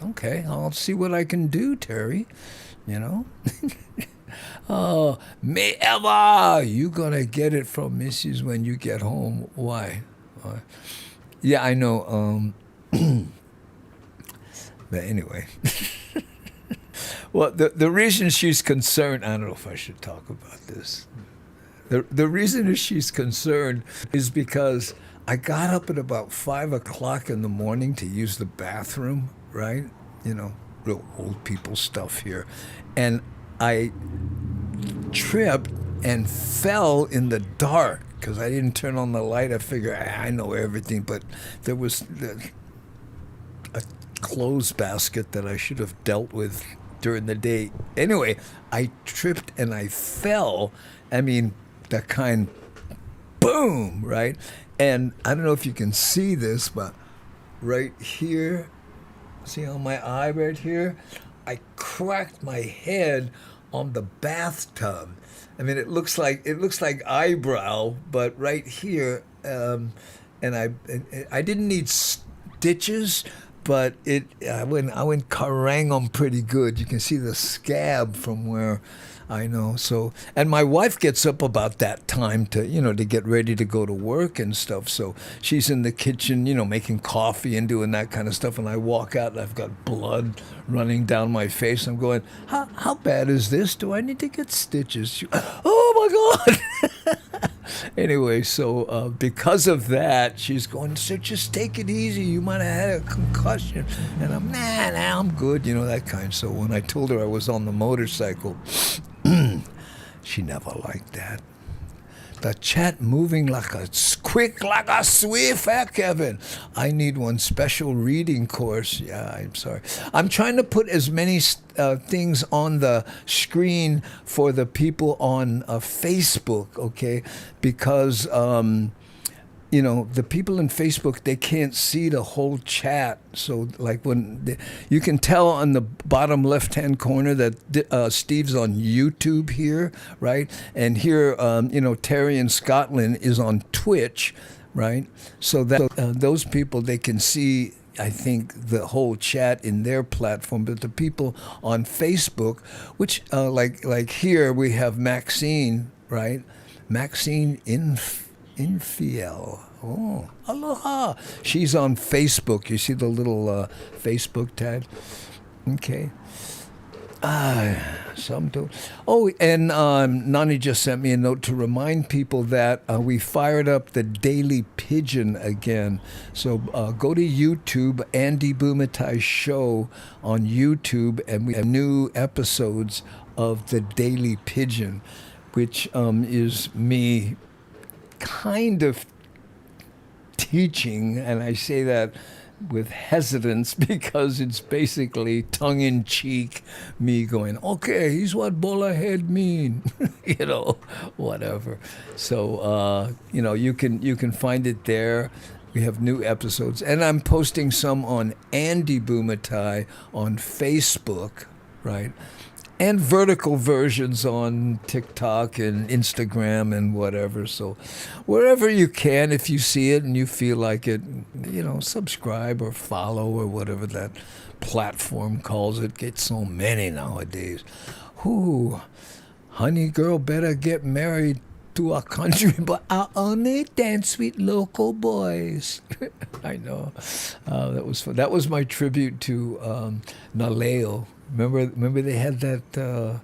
Okay, I'll see what I can do, Terry. Oh, me ever! You gonna get it from Mrs. when you get home. Why? Yeah, I know. But anyway. Well, the reason she's concerned, I don't know if I should talk about this. The reason she's concerned is because I got up at about 5 o'clock in the morning to use the bathroom, right? Real old people stuff here. And I tripped and fell in the dark because I didn't turn on the light. I figured I know everything, but there was a clothes basket that I should have dealt with during the day. Anyway, I tripped and I fell. I mean, that kind, boom, right? And I don't know if you can see this, but right here, see on my eye right here, I cracked my head on the bathtub. I mean, it looks like eyebrow, but right here, and I didn't need stitches, but I went karang pretty good. You can see the scab from where I know. So, and my wife gets up about that time to get ready to go to work and stuff. So she's in the kitchen, making coffee and doing that kind of stuff. And I walk out and I've got blood running down my face. I'm going, how bad is this? Do I need to get stitches? Oh my God. Anyway, so because of that, she's going, so just take it easy. You might have had a concussion. And I'm, nah, I'm good, that kind. So when I told her I was on the motorcycle, she never liked that. The chat moving like a quick, like a swift. Kevin. I need one special reading course. Yeah, I'm sorry. I'm trying to put as many things on the screen for the people on Facebook, okay? Because the people in Facebook, they can't see the whole chat. So like you can tell on the bottom left-hand corner that Steve's on YouTube here, right? And here, Terry in Scotland is on Twitch, right? So that those people, they can see, I think, the whole chat in their platform. But the people on Facebook, which like here we have Maxine, right? Maxine Infiel. Oh, aloha. She's on Facebook. You see the little Facebook tag? Okay. Some do. Oh, and Nani just sent me a note to remind people that we fired up the Daily Pidgin again. So go to YouTube, Andy Bumatai Show on YouTube, and we have new episodes of the Daily Pidgin, which is me kind of teaching, and I say that with hesitance because it's basically tongue-in-cheek me going, okay, here's what bola head mean, whatever. So you can find it there. We have new episodes, and I'm posting some on Andy Bumatai on Facebook, right? And vertical versions on TikTok and Instagram and whatever. So wherever you can, if you see it and you feel like it, subscribe or follow or whatever that platform calls it. Get so many nowadays. Whoo, honey girl better get married to a country, but I only dance with local boys. I know. That was fun. That was my tribute to Naleo. Remember they had that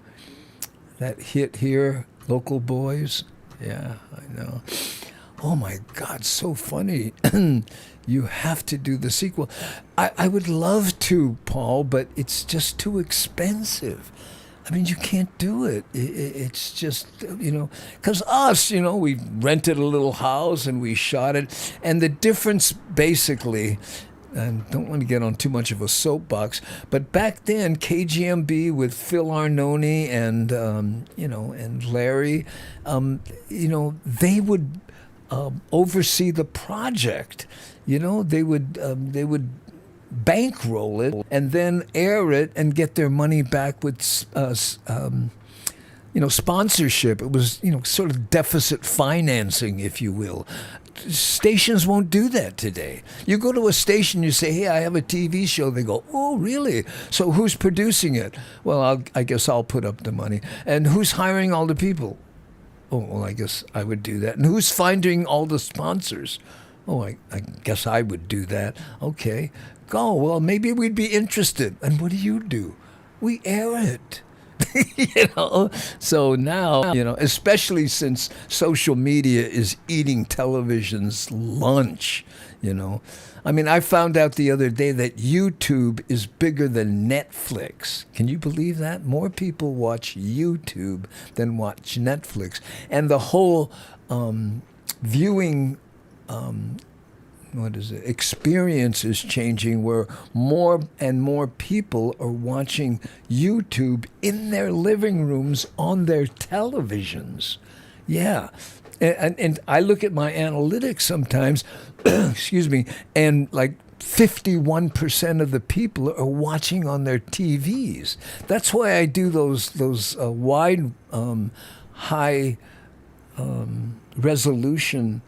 hit here, Local Boys? Yeah, I know. Oh my God, so funny. You have to do the sequel. I would love to, Paul, but it's just too expensive. I mean, you can't do it. It's just, because us, we rented a little house and we shot it. And the difference basically, and don't want to get on too much of a soapbox, but back then, KGMB with Phil Arnone and, and Larry, they would oversee the project. They would bankroll it and then air it and get their money back with sponsorship. It was sort of deficit financing, if you will. Stations won't do that today. You go to a station, you say, hey, I have a TV show. They go, oh, really? So who's producing it? Well, I guess I'll put up the money. And who's hiring all the people? Oh, well, I guess I would do that. And who's finding all the sponsors? Oh, I guess I would do that. Okay. Go. Well, maybe we'd be interested. And what do? We air it. So now, especially since social media is eating television's lunch, I mean, I found out the other day that YouTube is bigger than Netflix. Can you believe that? More people watch YouTube than watch Netflix. And the whole viewing experience is changing, where more and more people are watching YouTube in their living rooms on their televisions. Yeah. And I look at my analytics sometimes, excuse me, and like 51% of the people are watching on their TVs. That's why I do those wide, high resolution,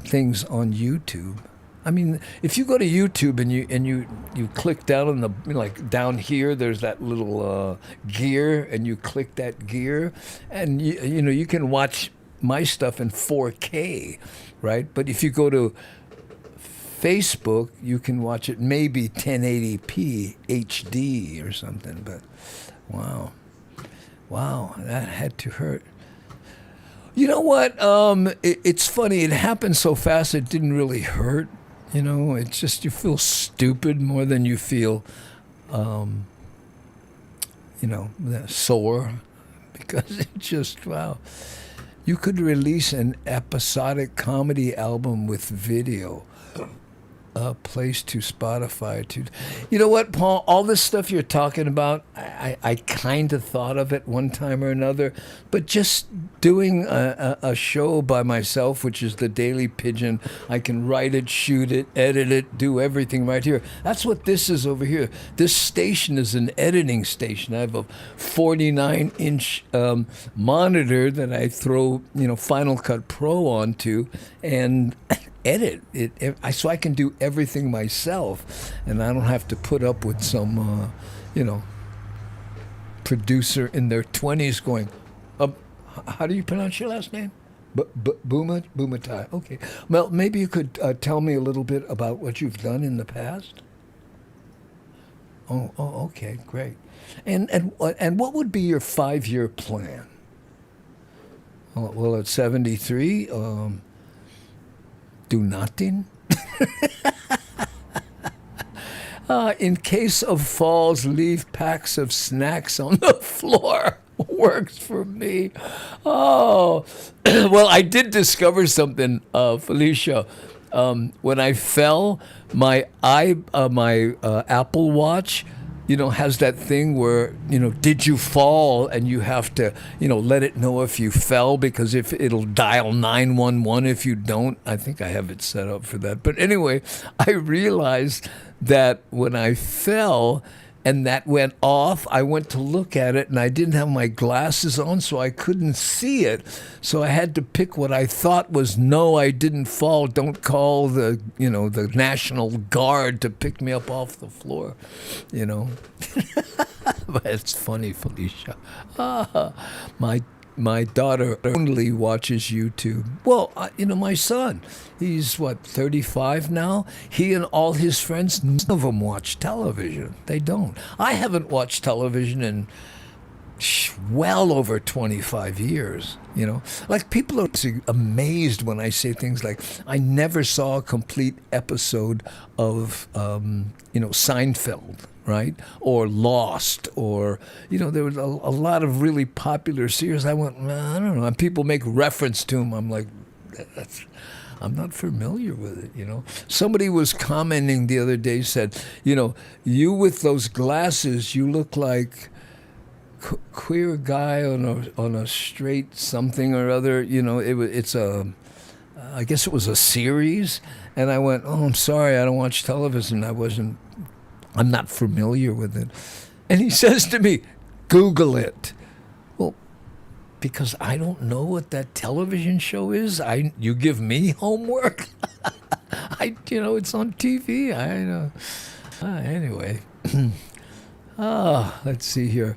things on YouTube. I mean, if you go to YouTube and you click down on the down here, there's that little gear, and you click that gear, and you can watch my stuff in 4K, right? But if you go to Facebook, you can watch it maybe 1080p HD or something. But wow, that had to hurt. You know what? It's funny. It happened so fast it didn't really hurt. It's just you feel stupid more than you feel, sore, because it just, wow. You could release an episodic comedy album with video. Place to Spotify to, you know what, Paul? All this stuff you're talking about, I kind of thought of it one time or another, but just doing a show by myself, which is the Daily Pigeon, I can write it, shoot it, edit it, do everything right here. That's what this is over here. This station is an editing station. I have a 49-inch monitor that I throw, Final Cut Pro onto, and edit it, so I can do everything myself, and I don't have to put up with some, producer in their 20s going, how do you pronounce your last name? Bumatai. Okay. Well, maybe you could tell me a little bit about what you've done in the past. Oh, okay, great. And what would be your 5-year plan? Well, at 73. Do nothing? In case of falls, leave packs of snacks on the floor. Works for me. Oh, well, I did discover something, Felicia. When I fell, my Apple Watch, has that thing where, did you fall? And you have to, let it know if you fell, because if it'll dial 911 if you don't. I think I have it set up for that. But anyway, I realized that when I fell and that went off, I went to look at it and I didn't have my glasses on, so I couldn't see it. So I had to pick what I thought was, no, I didn't fall. Don't call the National Guard to pick me up off the floor, But it's funny, Felicia. My daughter only watches YouTube. Well, my son, he's 35 now. He and all his friends, none of them watch television. They don't. I haven't watched television in well over 25 years, Like, people are amazed when I say things like, I never saw a complete episode of, Seinfeld, right? Or Lost, or, there was a lot of really popular series. I went, I don't know. And people make reference to them. I'm like, I'm not familiar with it, Somebody was commenting the other day, said, you with those glasses, you look like queer guy on a straight something or other. I guess it was a series. And I went, oh, I'm sorry, I don't watch television. I'm not familiar with it. And he says to me, Google it. Well, because I don't know what that television show is. You give me homework. It's on TV. I know. Anyway, let's see here.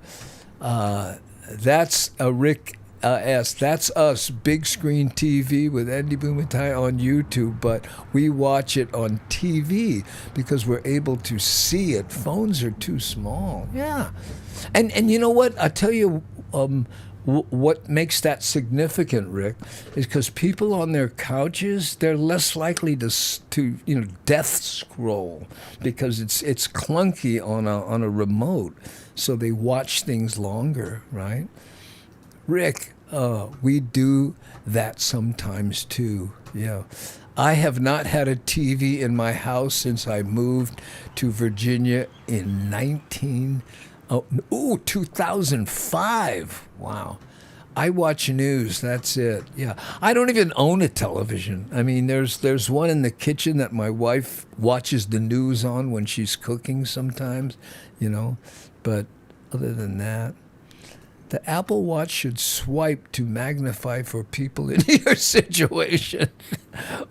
That's Rick S. That's us, big screen TV with Andy Bumatai on YouTube, but we watch it on TV because we're able to see it. Phones are too small. Yeah. And you know what? I'll tell you what makes that significant, Rick, is because people on their couches, they're less likely to death scroll because it's clunky on a remote, so they watch things longer, right? Rick, we do that sometimes too. Yeah. I have not had a TV in my house since I moved to Virginia in 2005. Wow. I watch news. That's it. Yeah. I don't even own a television. I mean, there's one in the kitchen that my wife watches the news on when she's cooking sometimes, But other than that, the Apple Watch should swipe to magnify for people in your situation.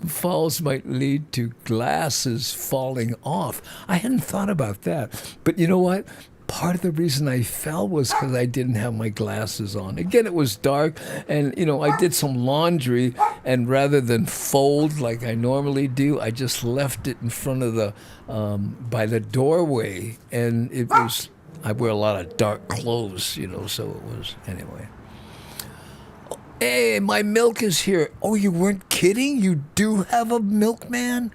Falls might lead to glasses falling off. I hadn't thought about that. But you know what? Part of the reason I fell was because I didn't have my glasses on. Again, it was dark, and, I did some laundry, and rather than fold like I normally do, I just left it in front of by the doorway, and it was... I wear a lot of dark clothes, so it was, anyway. Hey, my milk is here. Oh, you weren't kidding? You do have a milkman?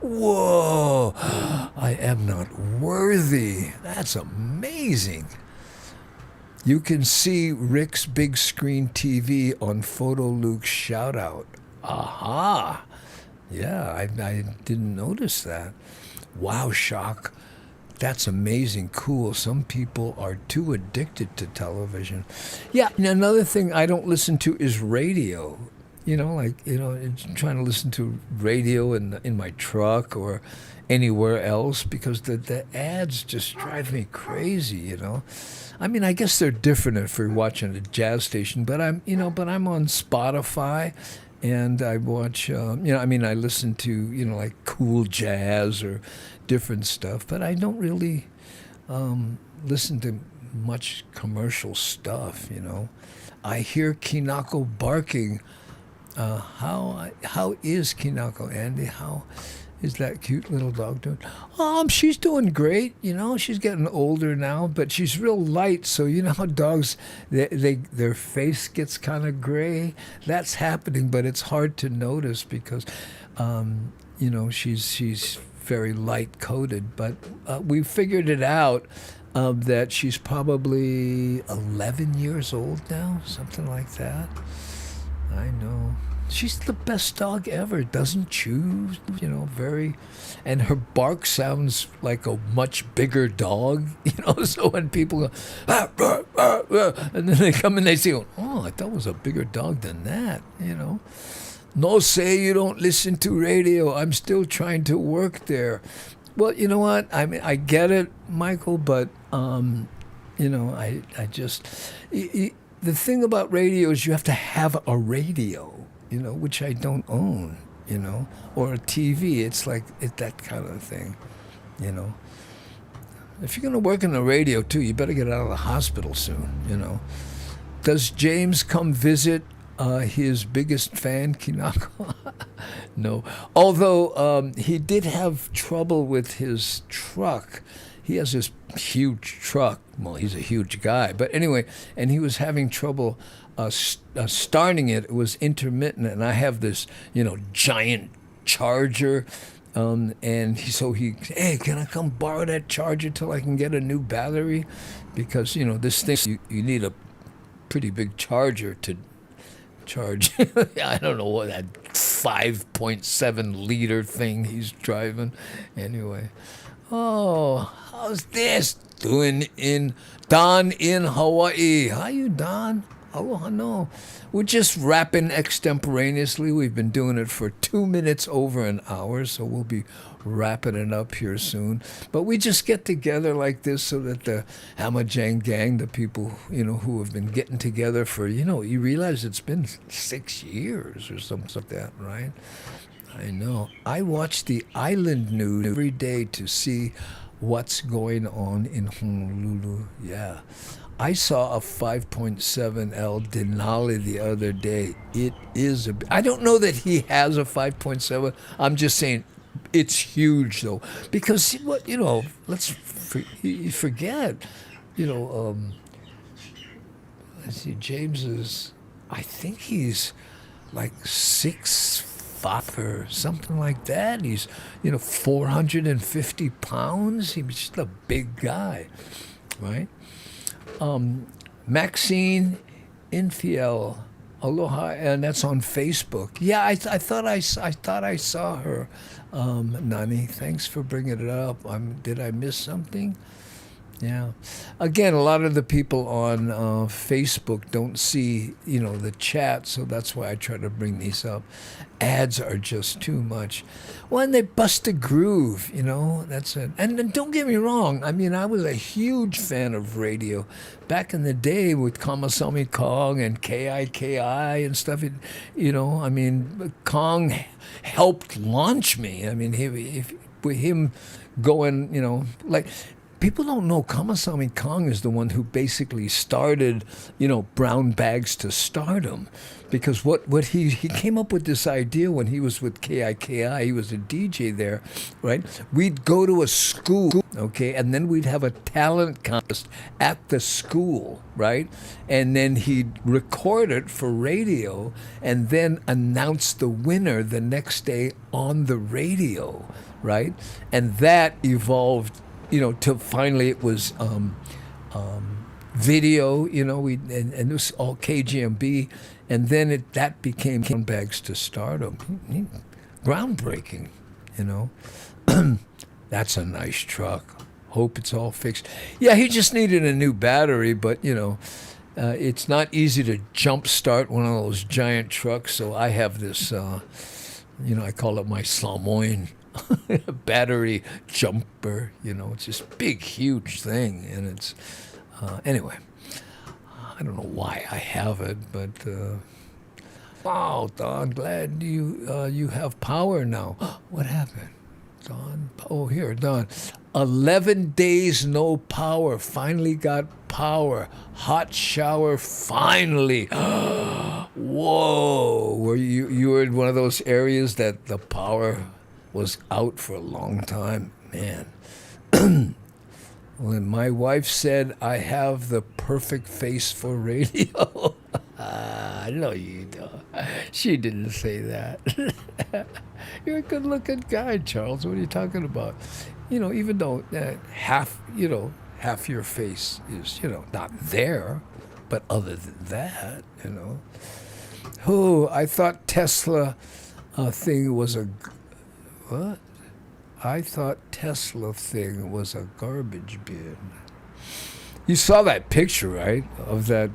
Whoa, I am not worthy. That's amazing. You can see Rick's big screen TV on Photo Luke's shout out. Aha! Yeah, I didn't notice that. Wow, Shock. That's amazing, cool. Some people are too addicted to television. Yeah, and another thing I don't listen to is radio. Trying to listen to radio in my truck or anywhere else because the ads just drive me crazy. I mean, I guess they're different if you're watching a jazz station, but I'm on Spotify and I watch, I listen to, like cool jazz or different stuff, but I don't really listen to much commercial stuff. I hear Kinako barking. How is Kinako, Andy? How is that cute little dog doing? She's doing great. She's getting older now, but she's real light. So how dogs, their face gets kind of gray. That's happening, but it's hard to notice because, she's very light coated. But we figured it out that she's probably 11 years old now, something like that. I know. She's the best dog ever. Doesn't chew, very. And her bark sounds like a much bigger dog, So when people go, ah, ah, ah, ah, and then they come and they say, oh, I thought it was a bigger dog than that, No, say you don't listen to radio. I'm still trying to work there. Well, you know what? I mean, I get it, Michael, but, I just... The thing about radio is you have to have a radio, which I don't own, or a TV. It's like that kind of thing, If you're going to work in the radio, too, you better get out of the hospital soon, Does James come visit his biggest fan, Kinako? No. Although he did have trouble with his truck. He has this huge truck. Well, he's a huge guy. But anyway, and he was having trouble starting it. It was intermittent. And I have this, giant Charger. And hey, can I come borrow that Charger till I can get a new battery? Because, this thing, you need a pretty big charger to charge. I don't know what that 5.7 liter thing he's driving. Anyway. Oh, how's this? Doing Don in Hawaii. How you, Don? Aloha, no. We're just rapping extemporaneously. We've been doing it for 2 minutes over an hour, so we'll be wrapping it up here soon. But we just get together like this so that the Hamajang gang, the people, who have been getting together for, you realize it's been 6 years or something like that, right? I know. I watch the island news every day to see what's going on in Honolulu. Yeah. I saw a 5.7L Denali the other day. It is I don't know that he has a 5.7. I'm just saying it's huge, though. Because, let's forget, let's see, James is, I think he's like 6'5" or something like that. He's, 450 pounds. He's just a big guy, right? Maxine Infiel, aloha, and that's on Facebook. Yeah, I thought I saw her. Nani, thanks for bringing it up. Did I miss something? Yeah. Again, a lot of the people on Facebook don't see, the chat, so that's why I try to bring these up. Ads are just too much. Well, and they bust a groove, that's it. And don't get me wrong. I mean, I was a huge fan of radio back in the day with Kamasami Kong and KIKI and stuff. Kong helped launch me. I mean, with him going, people don't know Kamasami Kong is the one who basically started, brown bags to stardom. Because what he came up with this idea when he was with KIKI, he was a DJ there, right? We'd go to a school, okay, and then we'd have a talent contest at the school, right? And then he'd record it for radio and then announce the winner the next day on the radio, right? And that evolved, till finally it was video, and it was all KGMB, and then that became Bags to Stardom. Groundbreaking, you know. That's a nice truck. Hope it's all fixed. Yeah, he just needed a new battery, but it's not easy to jump start one of those giant trucks. So I have this, I call it my Samoin battery jumper. It's this big, huge thing, and it's anyway. I don't know why I have it, but wow, Don, glad you have power now. What happened? Don, oh here, Don. 11 days no power. Finally got power. Hot shower. Finally. Whoa! Were you were in one of those areas that the power was out for a long time, man? When my wife said I have the perfect face for radio. No, you don't. She didn't say that. You're a good-looking guy, Charles. What are you talking about? Even though half your face is, not there, but other than that, Oh, I thought Tesla thing was a what? I thought Tesla thing was a garbage bin. You saw that picture, right? Of that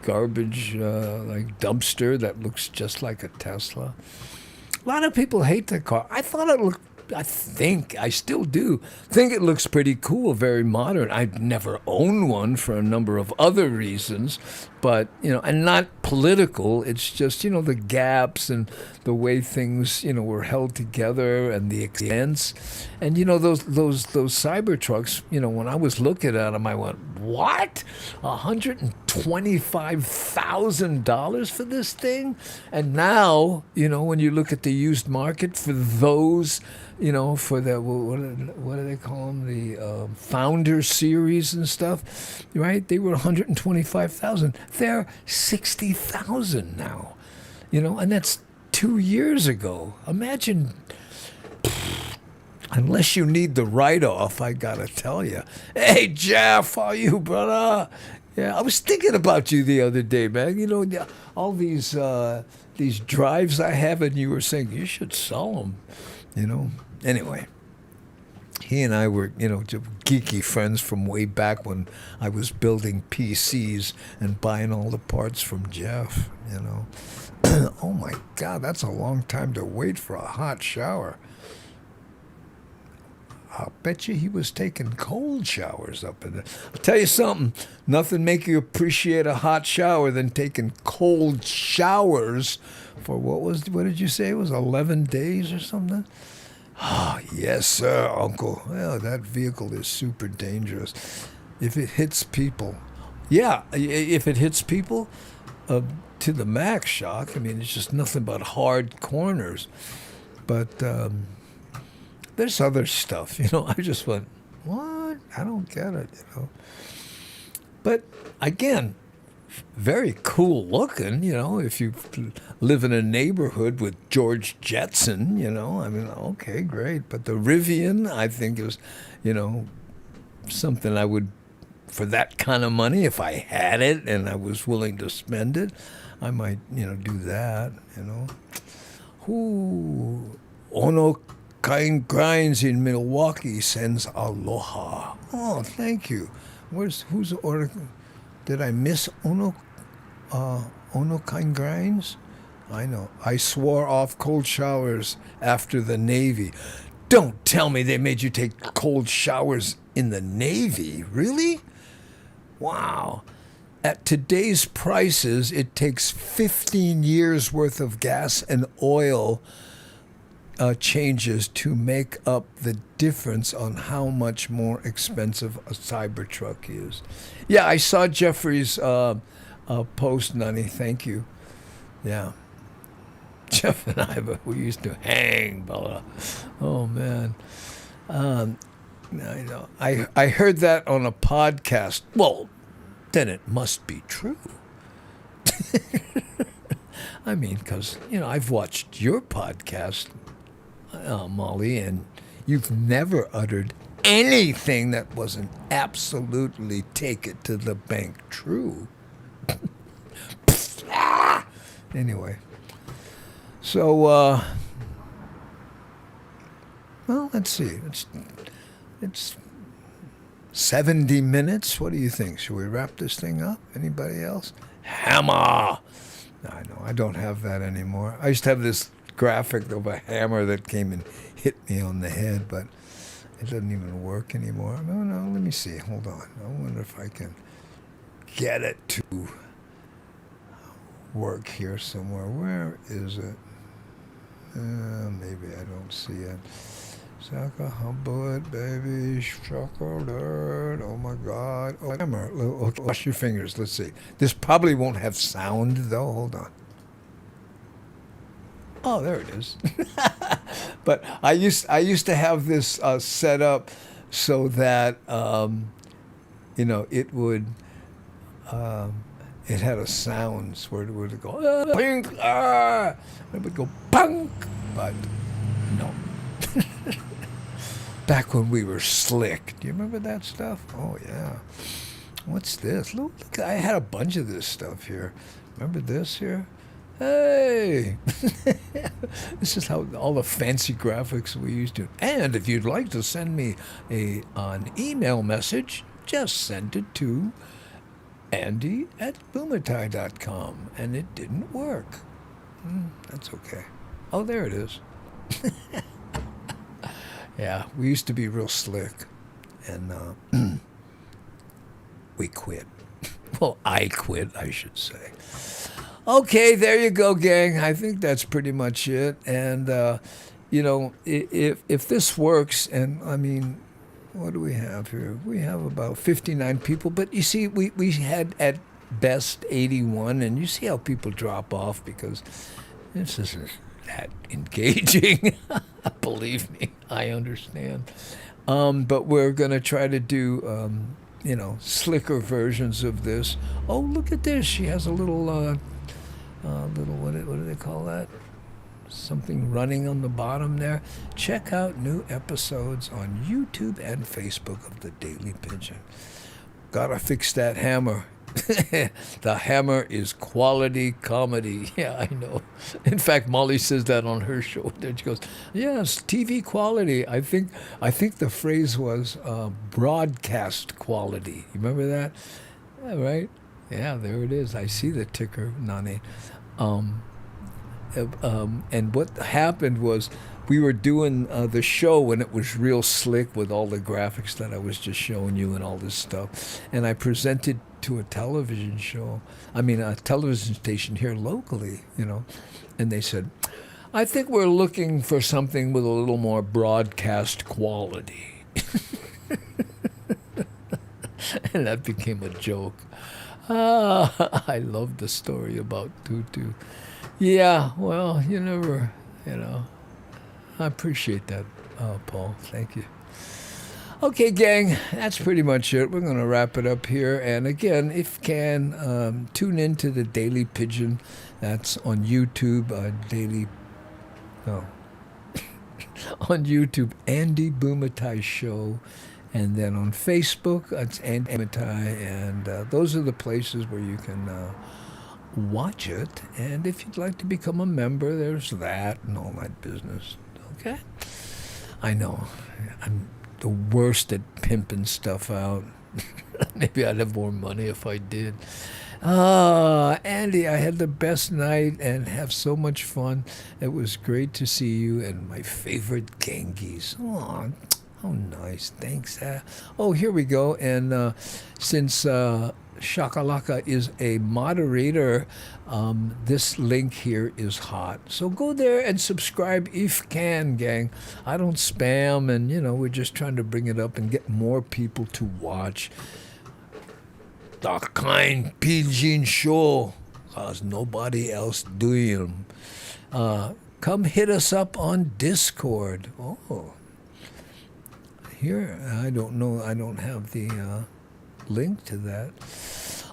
garbage like dumpster that looks just like a Tesla. A lot of people hate the car. I still do think it looks pretty cool, very modern. I've never owned one for a number of other reasons, but and not political. It's just the gaps and the way things were held together and the expense, and those Cybertrucks. When I was looking at them, I went, "What? $125,000 for this thing?" And now when you look at the used market for those. For the what do they call them? The Founder series and stuff, right? They were 125,000. They're 60,000 now, and that's 2 years ago. Imagine. Unless you need the write-off, I gotta tell you. Hey, Jeff, how are you, brother? Yeah, I was thinking about you the other day, man. All these drives I have, and you were saying you should sell them. Anyway, he and I were, geeky friends from way back when I was building PCs and buying all the parts from Jeff, Oh my God, that's a long time to wait for a hot shower. I'll bet you he was taking cold showers up in there. I'll tell you something, nothing make you appreciate a hot shower than taking cold showers for what did you say? It was 11 days or something? Ah, yes, sir, Uncle. Well, that vehicle is super dangerous. If it hits people, if it hits people to the max shock, it's just nothing but hard corners. But there's other stuff, I just went, what? I don't get it, But again, very cool looking, if you live in a neighborhood with George Jetson, okay, great. But the Rivian, I think is, something I would, for that kind of money, if I had it and I was willing to spend it, I might, do that, Ooh, Ono Kind Grinds in Milwaukee sends aloha. Oh, thank you. Who's the order? Did I miss Ono Kind Grinds? I know. I swore off cold showers after the Navy. Don't tell me they made you take cold showers in the Navy. Really? Wow. At today's prices, it takes 15 years worth of gas and oil changes to make up the difference on how much more expensive a Cybertruck is. Yeah, I saw Jeffrey's post, Nunny. Thank you. Yeah. Jeff and we used to hang, Bella. Oh, man. I know. I heard that on a podcast. Well, then it must be true. Because, I've watched your podcast, Molly, and you've never uttered anything that wasn't absolutely take it to the bank true. Anyway, so well, let's see. It's 70 minutes. What do you think? Should we wrap this thing up? Anybody else? Hammer. I know I don't have that anymore. I used to have this graphic of a hammer that came and hit me on the head, but it doesn't even work anymore. No, let me see. Hold on. I wonder if I can get it to work here somewhere. Where is it? Maybe I don't see it. Shaka Hubbard, baby. Shaka alert. Oh my God. Oh, hammer. Okay, wash your fingers. Let's see. This probably won't have sound though. Hold on. Oh, there it is. But I used to have this set up so that it would it had a sound where it would go pink, it would go punk, but no. Back when we were slick. Do you remember that stuff? Oh yeah. What's this? Look, I had a bunch of this stuff here. Remember this here? Hey, this is how all the fancy graphics we used to. And if you'd like to send me an email message, just send it to Andy@Bumatai.com. And it didn't work. That's okay. Oh, there it is. Yeah, we used to be real slick, and we quit. Well, I quit, I should say. Okay, there you go, gang. I think that's pretty much it. And, if this works, and I mean, what do we have here? We have about 59 people. But you see, we had at best 81. And you see how people drop off because this isn't that engaging. Believe me, I understand. But we're going to try to do, slicker versions of this. Oh, look at this. She has a little what do they call that? Something running on the bottom there. Check out new episodes on YouTube and Facebook of the Daily Pidgin. Gotta fix that hammer. The hammer is quality comedy. Yeah, I know. In fact, Molly says that on her show. She goes, "Yes, TV quality." I think the phrase was broadcast quality. You remember that? Yeah, right? Yeah, there it is. I see the ticker, Nani. And what happened was we were doing the show when it was real slick with all the graphics that I was just showing you and all this stuff. And I presented to a television station here locally, and they said, "I think we're looking for something with a little more broadcast quality." And that became a joke. I love the story about Tutu. Yeah, well, you never, I appreciate that, Paul. Thank you. Okay, gang, that's pretty much it. We're going to wrap it up here. And again, if you can, tune in to the Daily Pidgin. That's on YouTube, on YouTube, Andy Bumatai Show. And then on Facebook, it's Andy Bumatai. And those are the places where you can watch it. And if you'd like to become a member, there's that and all that business. Okay? I know. I'm the worst at pimping stuff out. Maybe I'd have more money if I did. Andy, I had the best night and have so much fun. It was great to see you and my favorite Genghis. Oh, how nice. Thanks. Here we go. And since Shakalaka is a moderator, this link here is hot. So go there and subscribe if you can, gang. I don't spam, and we're just trying to bring it up and get more people to watch the kind Pidgin show, cause nobody else doing them. Come hit us up on Discord. Oh, here, I don't know. I don't have the link to that.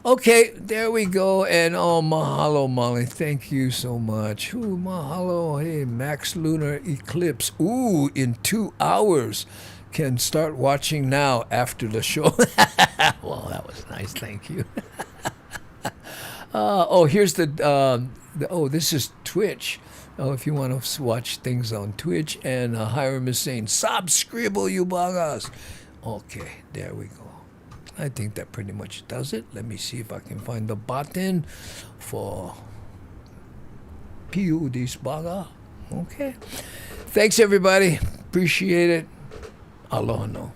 Okay, there we go. And mahalo, Molly. Thank you so much. Mahalo. Hey, Max Lunar Eclipse. In 2 hours. can start watching now after the show. Well, that was nice. Thank you. Here's this is Twitch. Oh, if you want to watch things on Twitch, and Hiram is saying, subscribe, you buggers. Okay, there we go. I think that pretty much does it. Let me see if I can find the button for this bugger. Okay. Thanks, everybody. Appreciate it. Aloha no.